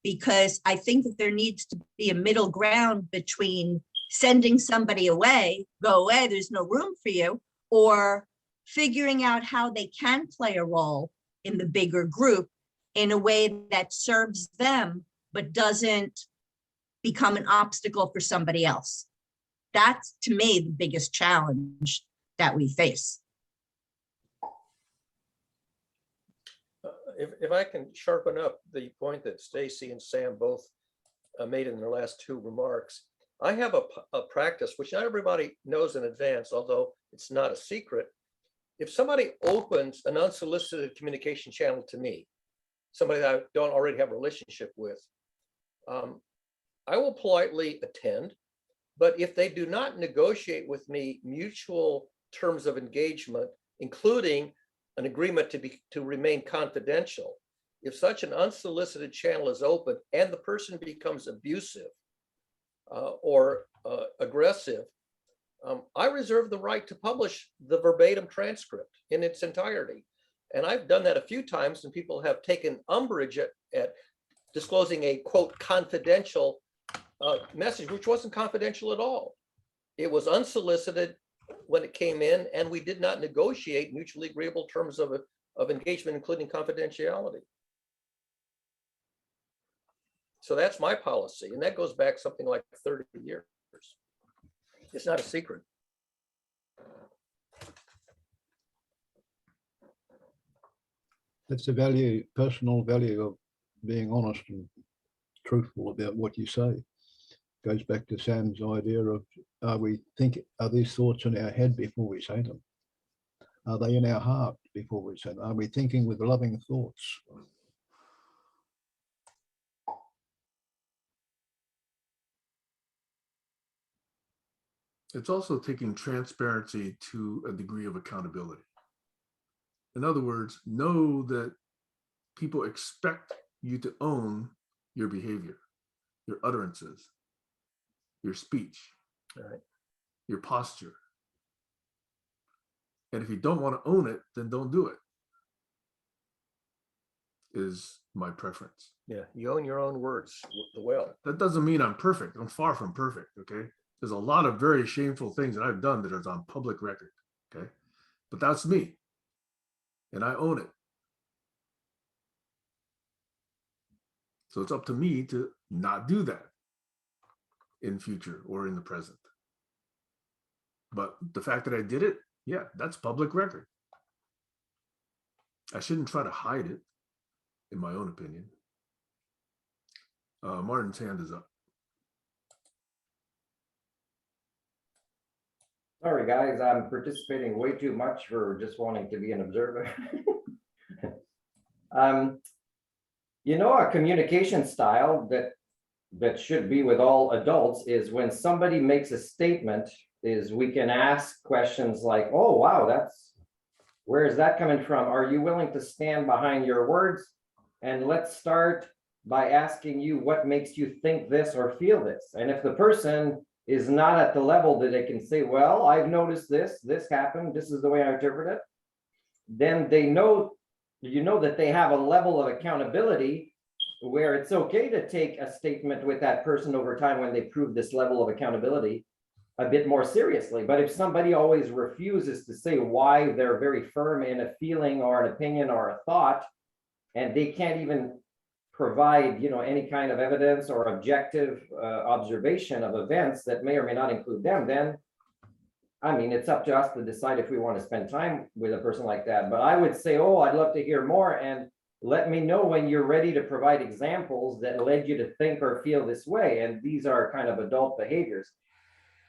Because I think that there needs to be a middle ground between sending somebody away, go away, there's no room for you, or figuring out how they can play a role in the bigger group in a way that serves them, but doesn't become an obstacle for somebody else. That's, to me, the biggest challenge that we face. If I can sharpen up the point that Stacy and Sam both made in their last two remarks, I have a practice which not everybody knows in advance, although it's not a secret. If somebody opens an unsolicited communication channel to me, somebody that I don't already have a relationship with, I will politely attend. But if they do not negotiate with me mutual terms of engagement, including an agreement to remain confidential, if such an unsolicited channel is open and the person becomes abusive or aggressive, I reserve the right to publish the verbatim transcript in its entirety. And I've done that a few times, and people have taken umbrage at disclosing a quote confidential message, which wasn't confidential at all. It was unsolicited when it came in, and we did not negotiate mutually agreeable terms of engagement, including confidentiality. So that's my policy, and that goes back something like 30 years. It's not a secret. That's the value, personal value of being honest and truthful about what you say. Goes back to Sam's idea of, are these thoughts in our head before we say them? Are they in our heart before we say them? Are we thinking with loving thoughts? It's also taking transparency to a degree of accountability. In other words, know that people expect you to own your behavior, your utterances, your speech, Right, your posture. And if you don't want to own it, then don't do it, is my preference. yeah, you own your own words well. That doesn't mean I'm perfect. I'm far from perfect, okay? There's a lot of very shameful things that I've done that are on public record, okay? But that's me, and I own it. So it's up to me to not do that in future or in the present. But the fact that I did it, yeah, that's public record. I shouldn't try to hide it, in my own opinion. Martin's hand is up. Sorry, guys, I'm participating way too much for just wanting to be an observer. A communication style that should be with all adults is when somebody makes a statement, is we can ask questions like, oh, wow, where is that coming from? Are you willing to stand behind your words? And let's start by asking you what makes you think this or feel this. And if the person is not at the level that they can say, well, I've noticed this happened, this is the way I interpret it, then they know, that they have a level of accountability where it's okay to take a statement with that person over time when they prove this level of accountability a bit more seriously. But if somebody always refuses to say why they're very firm in a feeling or an opinion or a thought, and they can't even provide, any kind of evidence or objective observation of events that may or may not include them, then, it's up to us to decide if we want to spend time with a person like that. But I would say, oh, I'd love to hear more, and let me know when you're ready to provide examples that led you to think or feel this way. And these are kind of adult behaviors.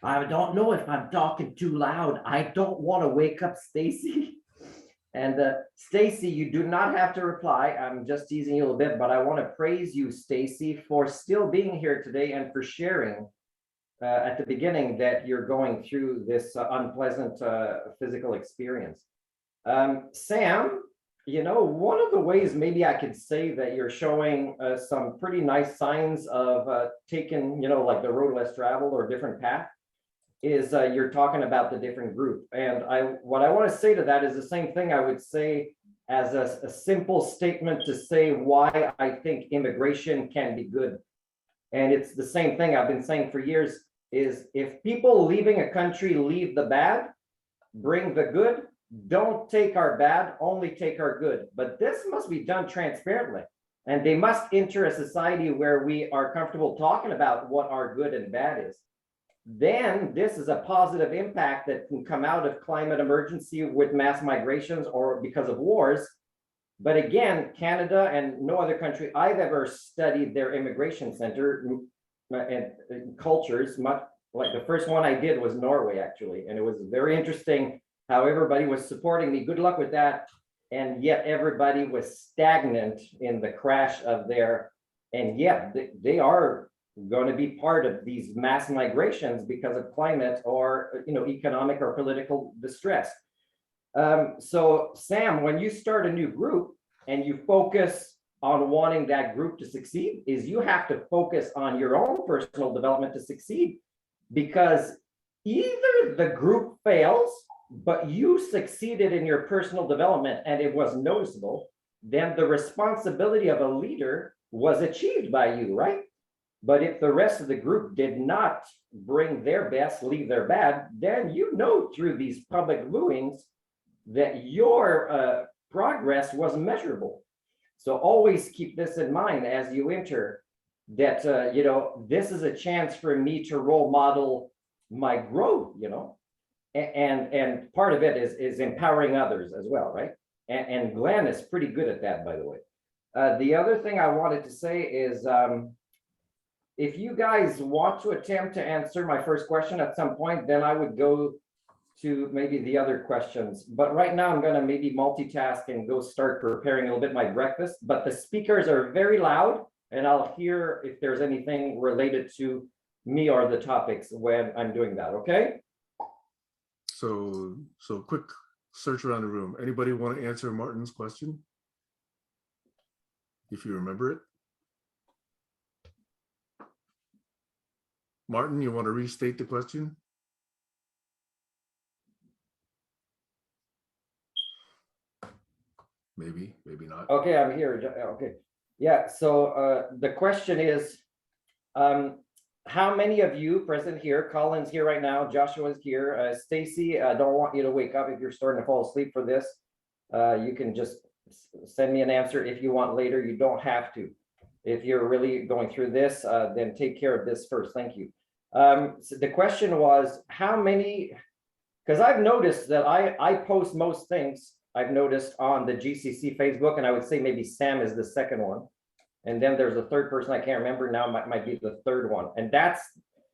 I don't know if I'm talking too loud. I don't want to wake up Stacy. And Stacy, you do not have to reply. I'm just teasing you a little bit, but I want to praise you, Stacy, for still being here today and for sharing at the beginning that you're going through this unpleasant physical experience. Sam, You know, one of the ways maybe I could say that you're showing some pretty nice signs of taking, you know, like the road less traveled or different path is you're talking about the different group. And what I want to say to that is the same thing I would say as a simple statement to say why I think immigration can be good. And it's the same thing I've been saying for years is if people leaving a country leave the bad, bring the good, don't take our bad, only take our good. But this must be done transparently. And they must enter a society where we are comfortable talking about what our good and bad is. Then this is a positive impact that can come out of climate emergency with mass migrations or because of wars. But again, Canada and no other country I've ever studied their immigration center and cultures, much like the first one I did was Norway, actually. And it was very interesting how everybody was supporting me. Good luck with that. And yet everybody was stagnant in the crash of their, and yet they are going to be part of these mass migrations because of climate or, you know, economic or political distress. So Sam, when you start a new group and you focus on wanting that group to succeed, is you have to focus on your own personal development to succeed, because either the group fails, but you succeeded in your personal development and it was noticeable, then the responsibility of a leader was achieved by you, right? But if the rest of the group did not bring their best, leave their bad, then you know through these public viewings that your progress was measurable. So always keep this in mind as you enter, that you know, this is a chance for me to role model my growth, you know, and part of it is empowering others as well, right? And Glenn is pretty good at that, by the way. The other thing I wanted to say is, if you guys want to attempt to answer my first question at some point, then I would go to maybe the other questions. But right now I'm gonna maybe multitask and go start preparing a little bit my breakfast. But the speakers are very loud and I'll hear if there's anything related to me or the topics when I'm doing that, okay? So quick search around the room. Anybody want to answer Martin's question? If you remember it. Martin, you want to restate the question? Maybe, maybe not. Okay, I'm here. Okay. Yeah, so the question is, how many of you present here, Colin's here right now, Joshua's here, Stacy, I don't want you to wake up if you're starting to fall asleep for this. You can just send me an answer if you want later. You don't have to. If you're really going through this, then take care of this first. Thank you. So the question was, how many, because I've noticed that I post most things I've noticed on the GCC Facebook, and I would say maybe Sam is the second one. And then there's a third person I can't remember now, might be the third one. And that's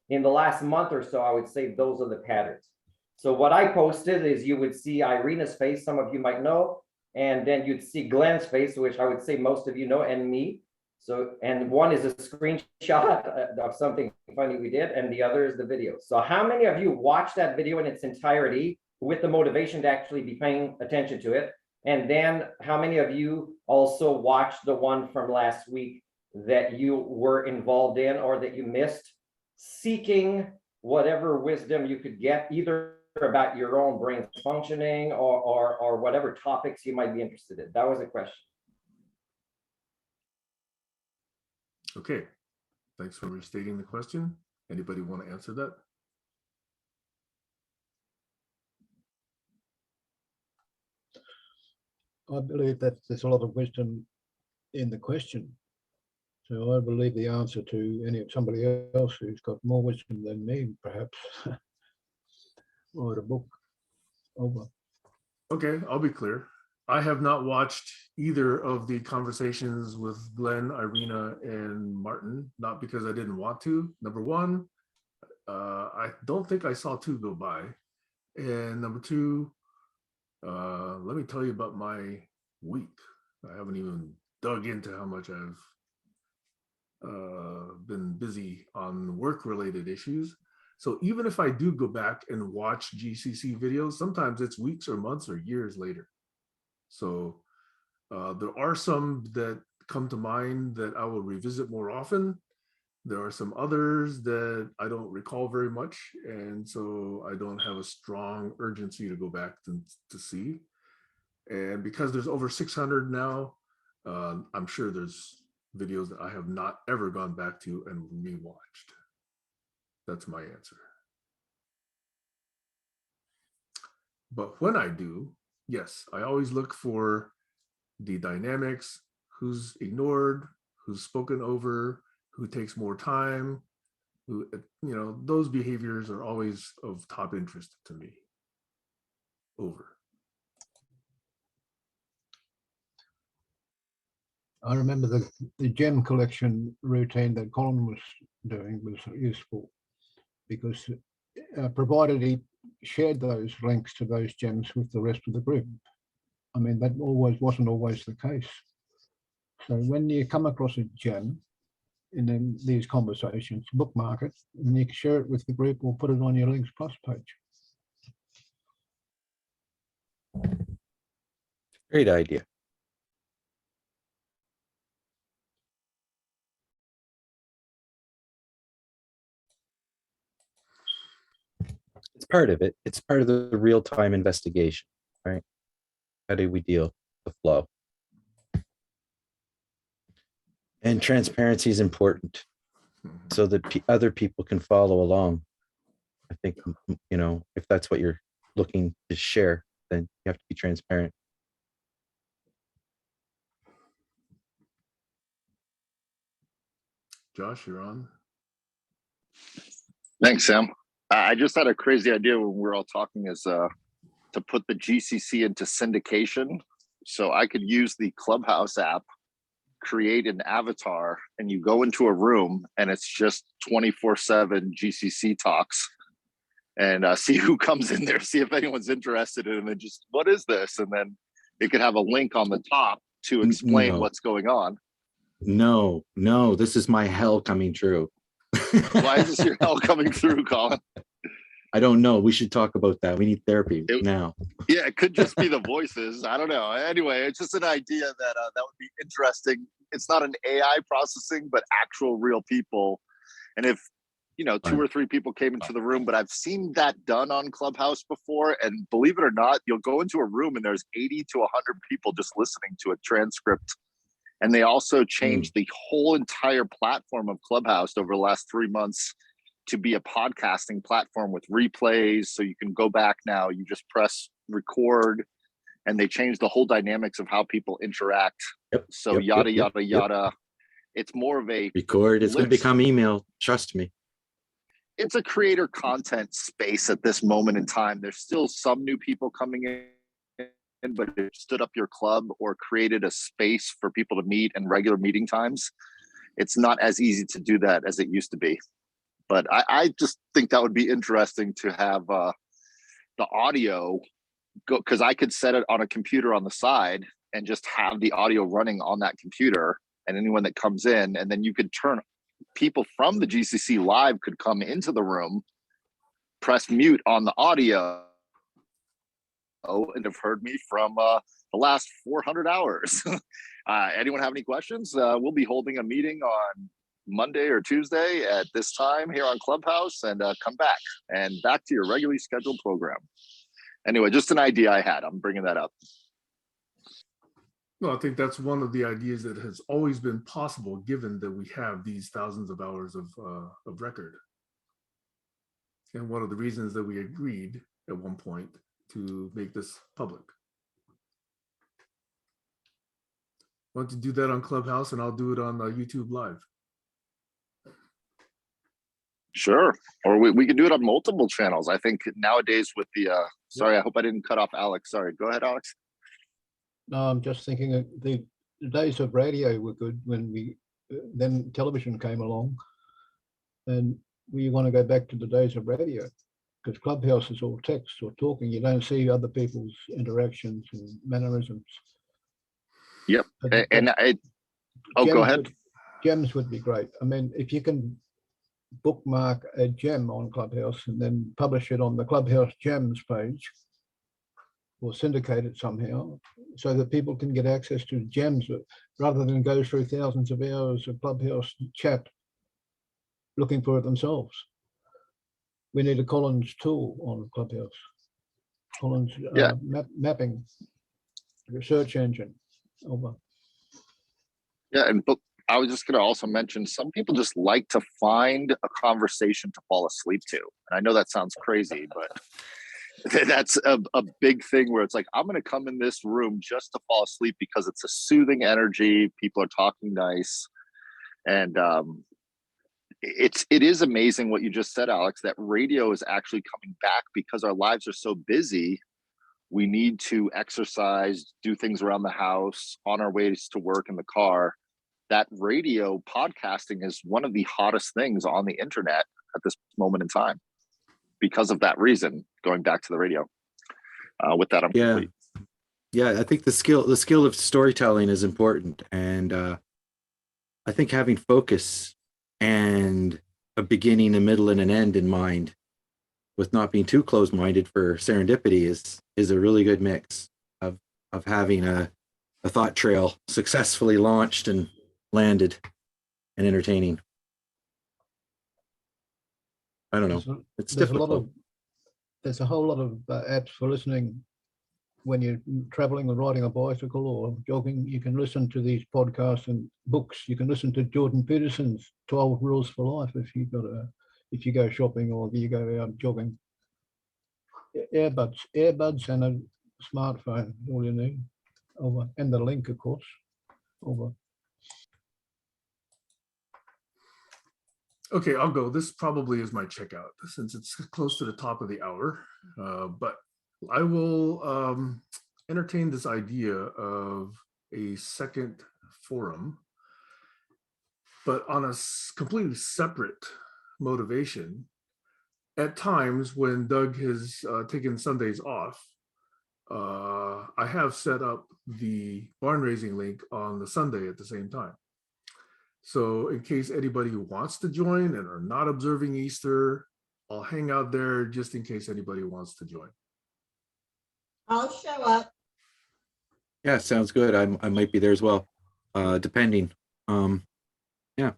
in the last month or so, I would say those are the patterns. So what I posted is you would see Irina's face, some of you might know, and then you'd see Glenn's face, which I would say most of you know, and me. So, and one is a screenshot of something funny we did, and the other is the video. So how many of you watched that video in its entirety with the motivation to actually be paying attention to it? And then how many of you also watched the one from last week that you were involved in or that you missed, seeking whatever wisdom you could get, either about your own brain functioning or whatever topics you might be interested in? That was a question. Okay, thanks for restating the question. Anybody want to answer that? I believe that there's a lot of wisdom in the question. So I believe the answer to somebody else who's got more wisdom than me, perhaps, write a book over. Okay, I'll be clear. I have not watched either of the conversations with Glenn, Irina, and Martin, not because I didn't want to. Number one, I don't think I saw two go by. And number two, let me tell you about my week. I haven't even dug into how much I've been busy on work-related issues. So even if I do go back and watch GCC videos, sometimes it's weeks or months or years later. So There are some that come to mind that I will revisit more often. There are some others that I don't recall very much, and so I don't have a strong urgency to go back to see. And because there's over 600 now, I'm sure there's videos that I have not ever gone back to and rewatched. That's my answer. But when I do, yes, I always look for the dynamics, who's ignored, who's spoken over, who takes more time, who, those behaviors are always of top interest to me. Over. I remember the gem collection routine that Colin was doing was useful because provided he shared those links to those gems with the rest of the group. I mean, that wasn't always the case. So when you come across a gem in these conversations, bookmark it, and you can share it with the group or put it on your Links Plus page. Great idea. It's part of it. It's part of the real-time investigation, right? How do we deal with the flow? And transparency is important so that other people can follow along. I think, if that's what you're looking to share, then you have to be transparent. Josh, you're on. Thanks, Sam. I just had a crazy idea when we were all talking is to put the GCC into syndication. So I could use the Clubhouse app, create an avatar, and you go into a room and it's just 24/7 GCC talks and see who comes in there, see if anyone's interested in it, and then just, what is this? And then it could have a link on the top to explain No. what's going on. No, this is my hell coming true. Why is this your hell coming through, Colin? I don't know. We should talk about that. We need therapy now. Yeah, it could just be the voices. I don't know. Anyway, it's just an idea that that would be interesting. It's not an AI processing, but actual real people. And if, 2 or 3 people came into the room, but I've seen that done on Clubhouse before. And believe it or not, you'll go into a room and there's 80 to 100 people just listening to a transcript. And they also changed the whole entire platform of Clubhouse over the last 3 months to be a podcasting platform with replays. So you can go back now, you just press record, and they changed the whole dynamics of how people interact. Yep, So yada. It's more of a record. It's going to become email. Trust me. It's a creator content space at this moment in time. There's still some new people coming in, but it stood up your club or created a space for people to meet and regular meeting times. It's not as easy to do that as it used to be. But I just think that would be interesting to have the audio go, because I could set it on a computer on the side and just have the audio running on that computer, and anyone that comes in, and then you could turn people from the GCC live could come into the room, press mute on the audio, and have heard me from the last 400 hours. Anyone have any questions? We'll be holding a meeting on Monday or Tuesday at this time here on Clubhouse, and come back to your regularly scheduled program. Anyway, just an idea I had. I'm bringing that up. No, I think that's one of the ideas that has always been possible, given that we have these thousands of hours of record. And one of the reasons that we agreed at one point to make this public. Why don't you do that on Clubhouse, and I'll do it on YouTube Live. Sure. Or we could do it on multiple channels. I think nowadays with the, sorry, I hope I didn't cut off Alex. Sorry, go ahead, Alex. No, I'm just thinking that the days of radio were good when then television came along, and we want to go back to the days of radio, because Clubhouse is all text or talking. You don't see other people's interactions and mannerisms. Yep. Go ahead. Gems would be great. I mean, if you can bookmark a gem on Clubhouse and then publish it on the Clubhouse Gems page, or syndicate it somehow so that people can get access to gems rather than go through thousands of hours of Clubhouse chat looking for it themselves. We need a Collins tool on Clubhouse. Collins Yeah. mapping research engine. Over. Yeah, but I was just going to also mention some people just like to find a conversation to fall asleep to. And I know that sounds crazy, but that's a big thing where it's like, I'm going to come in this room just to fall asleep because it's a soothing energy. People are talking nice. And it is amazing what you just said, Alex, that radio is actually coming back because our lives are so busy. We need to exercise, do things around the house, on our ways to work in the car. That radio podcasting is one of the hottest things on the internet at this moment in time because of that reason, going back to the radio. With that, I'm complete. Yeah, I think the skill of storytelling is important. And I think having focus and a beginning, a middle, and an end in mind with not being too closed-minded for serendipity is a really good mix of having a thought trail successfully launched and landed and entertaining. I don't know. It's difficult. There's a whole lot of apps for listening when you're traveling or riding a bicycle or jogging. You can listen to these podcasts and books. You can listen to Jordan Peterson's 12 Rules for Life if you go shopping or you go out jogging. Earbuds and a smartphone, all you need. Over. And the link, of course. Over. Okay, I'll go. This probably is my checkout since it's close to the top of the hour. But I will entertain this idea of a second forum, but on a completely separate motivation. At times when Doug has taken Sundays off, I have set up the barn raising link on the Sunday at the same time. So in case anybody who wants to join and are not observing Easter, I'll hang out there just in case anybody wants to join. I'll show up. Yeah, sounds good. I might be there as well, depending. Yeah.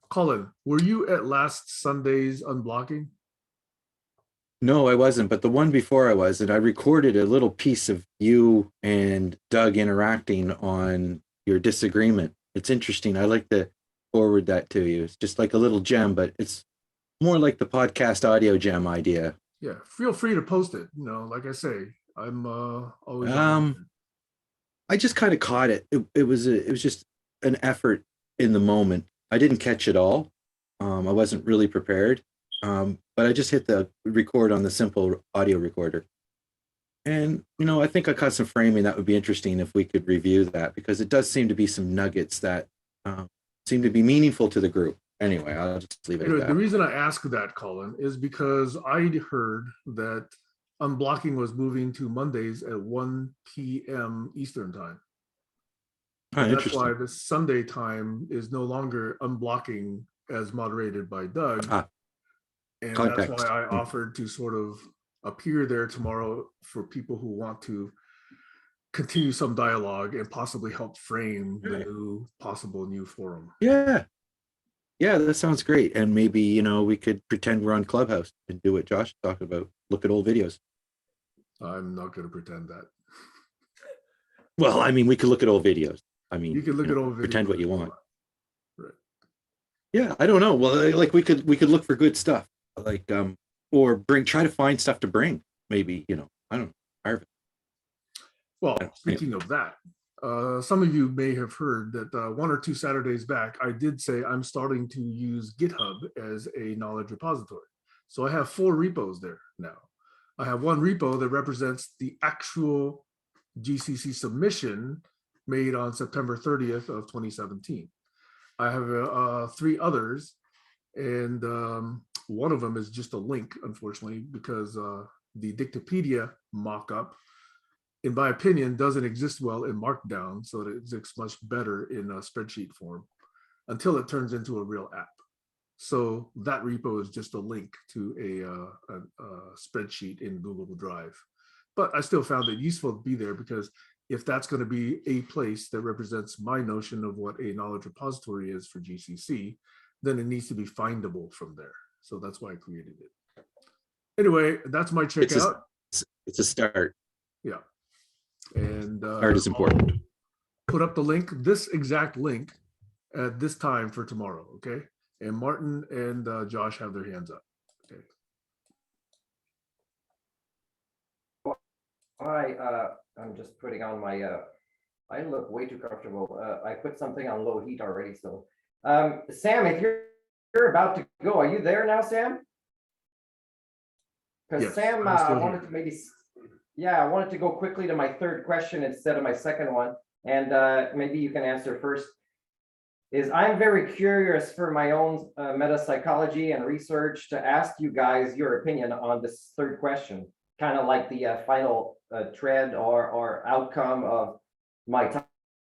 Colin, were you at last Sunday's unblocking? No, I wasn't, but the one before I was, and I recorded a little piece of you and Doug interacting on your disagreement. It's interesting. I like to forward that to you. It's just like a little gem, but it's more like the podcast audio gem idea. Yeah, feel free to post it. You know, like I say, I'm always. I just kind of caught it. It was just an effort in the moment. I didn't catch it all. I wasn't really prepared. But I just hit the record on the simple audio recorder. And, I think I caught some framing that would be interesting if we could review that, because it does seem to be some nuggets that seem to be meaningful to the group. Anyway, I'll just leave it at that. The reason I ask that, Colin, is because I'd heard that unblocking was moving to Mondays at 1 p.m. Eastern time. That's why the Sunday time is no longer unblocking as moderated by Doug. And Context. That's why I offered to sort of appear there tomorrow for people who want to continue some dialogue and possibly help frame the possible new forum. Yeah, that sounds great. And maybe, we could pretend we're on Clubhouse and do what Josh talked about. Look at old videos. I'm not going to pretend that. Well, I mean, we could look at old videos. I mean, you can look at old videos. Pretend what you want. Right. Yeah, I don't know. Well, like we could look for good stuff, like or try to find stuff to bring. Maybe, I don't know. Well, speaking of that, some of you may have heard that 1 or 2 Saturdays back, I did say I'm starting to use GitHub as a knowledge repository. So I have 4 repos there now. I have one repo that represents the actual GCC submission made on September 30th of 2017. I have 3 others, and one of them is just a link, unfortunately, because the Dictopedia mock-up, in my opinion, doesn't exist well in Markdown, so it exists much better in a spreadsheet form until it turns into a real app. So that repo is just a link to a spreadsheet in Google Drive. but I still found it useful to be there because if that's going to be a place that represents my notion of what a knowledge repository is for GCC, then it needs to be findable from there. So that's why I created it. Anyway, that's my It's checkout. it's a start. Yeah. And Start is important. put up the link, this exact link at this time for tomorrow. Okay. And Martin and Josh have their hands up. Okay. I'm just putting on my, I look way too comfortable. I put something on low heat already, so. Sam, if you're about to go, are you there now, Sam? Because Yes, Sam, I'm still I wanted here. to maybe, yeah, I wanted to go quickly to my third question instead of my second one. And maybe you can answer first. I'm very curious for my own metapsychology and research to ask you guys your opinion on this third question, kind of like the final thread or outcome of my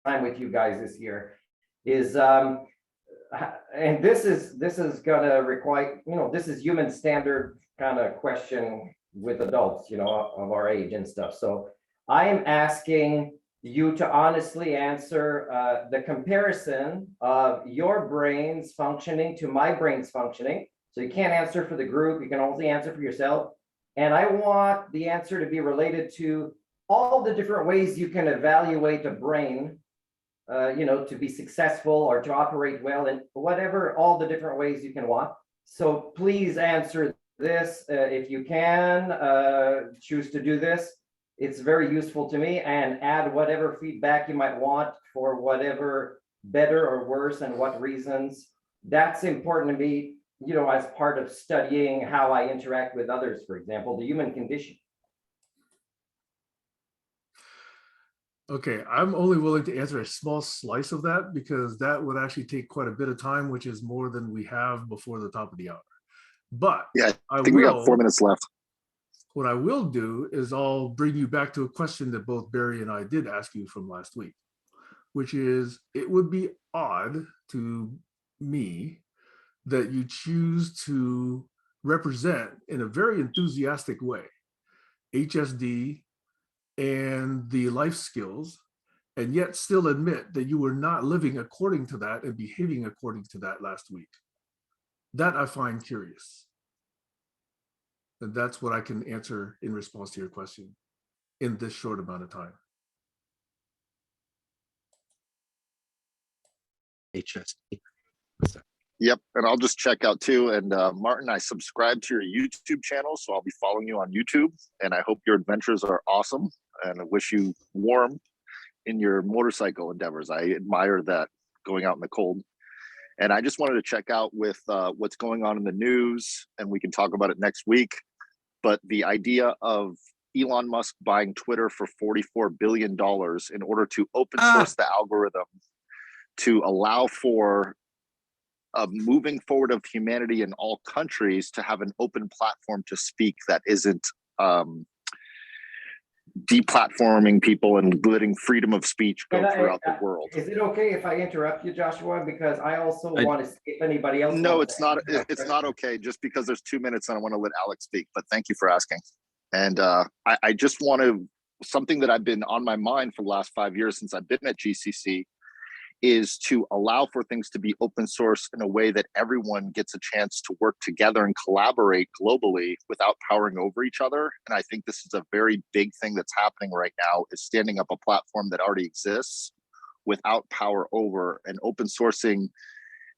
time with you guys this year and this is gonna require, this is human standard kind of question with adults, of our age and stuff. So I am asking you to honestly answer the comparison of your brain's functioning to my brain's functioning. So you can't answer for the group, you can only answer for yourself. And I want the answer to be related to all the different ways you can evaluate a brain, to be successful or to operate well, and whatever, all the different ways you can want. So please answer this if you can choose to do this. It's very useful to me, and add whatever feedback you might want for whatever better or worse and what reasons. That's important to me, as part of studying how I interact with others, for example, the human condition. Okay, I'm only willing to answer a small slice of that because that would actually take quite a bit of time, which is more than we have before the top of the hour. But Yeah, I think we got 4 minutes left. What I will do is I'll bring you back to a question that both Barry and I did ask you from last week, which is, it would be odd to me that you choose to represent in a very enthusiastic way HSD and the life skills, and yet still admit that you were not living according to that and behaving according to that last week. That I find curious. And that's what I can answer in response to your question in this short amount of time. HSD. Yep, and I'll just check out too. And Martin, I subscribe to your YouTube channel, so I'll be following you on YouTube. And I hope your adventures are awesome, and I wish you warm in your motorcycle endeavors. I admire that, going out in the cold. And I just wanted to check out with what's going on in the news, and we can talk about it next week. But the idea of Elon Musk buying Twitter for $44 billion in order to open source the algorithm to allow for moving forward of humanity in all countries to have an open platform to speak that isn't deplatforming people and letting freedom of speech go throughout the world. Is it okay if I interrupt you, Joshua? Because I also want to see if anybody else. No, it's not. It's not okay. Just because there's 2 minutes and I want to let Alex speak. But thank you for asking. And I just want to, something that I've been on my mind for the last 5 years since I've been at GCC is to allow for things to be open source in a way that everyone gets a chance to work together and collaborate globally without powering over each other. And I think this is a very big thing that's happening right now, is standing up a platform that already exists without power over, and open sourcing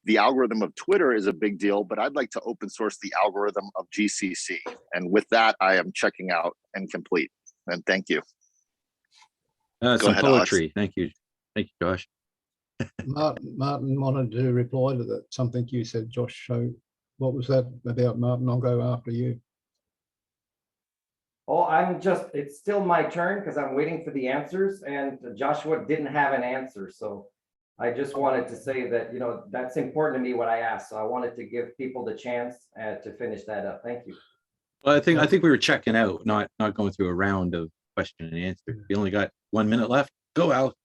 the algorithm of Twitter is a big deal, but I'd like to open source the algorithm of GCC. And with that, I am checking out and complete. And thank you. Some ahead, poetry. Thank you. Thank you, Josh. Martin wanted to reply to that, something you said, Josh. So what was that about, Martin? I'll go after you. Oh, it's still my turn because I'm waiting for the answers, and Joshua didn't have an answer. So I just wanted to say that, that's important to me what I asked. So I wanted to give people the chance to finish that up. Thank you. Well, I think we were checking out, not going through a round of question and answer. We only got 1 minute left. Go, Alex.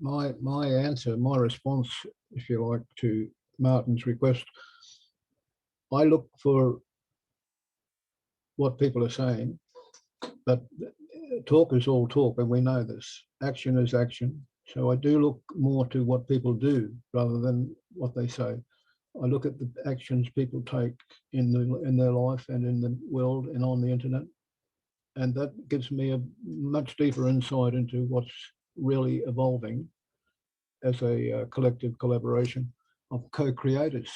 My answer, my response, if you like, to Martin's request, I look for what people are saying, But talk is all talk, and we know this. Action is action. So I do look more to what people do rather than what they say. I look at the actions people take in their life and in the world and on the internet. And that gives me a much deeper insight into what's really evolving as a collective collaboration of co-creators.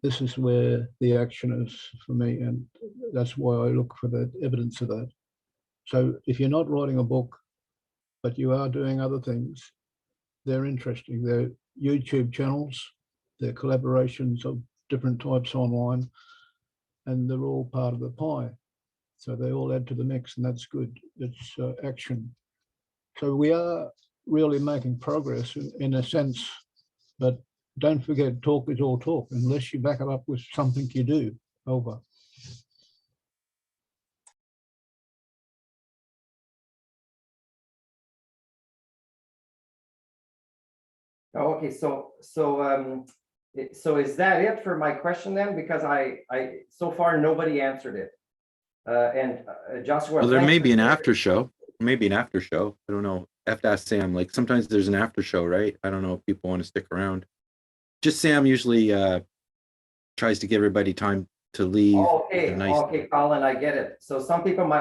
This is where the action is for me, and that's why I look for the evidence of that. So if you're not writing a book, but you are doing other things, they're interesting. They're YouTube channels, they're collaborations of different types online, and they're all part of the pie. So they all add to the mix, and that's good. It's action. So we are really making progress in a sense, but don't forget, talk is all talk, unless you back it up with something you do. Over. Oh, okay, so is that it for my question then? Because I so far nobody answered it. Joshua. Well, there thanks may for be an sharing. after show. Maybe an after show. I don't know. I have to ask Sam. Like sometimes there's an after show, right? I don't know if people want to stick around. Just Sam usually tries to give everybody time to leave. Okay, Nice. okay, Colin, I get it. So some people might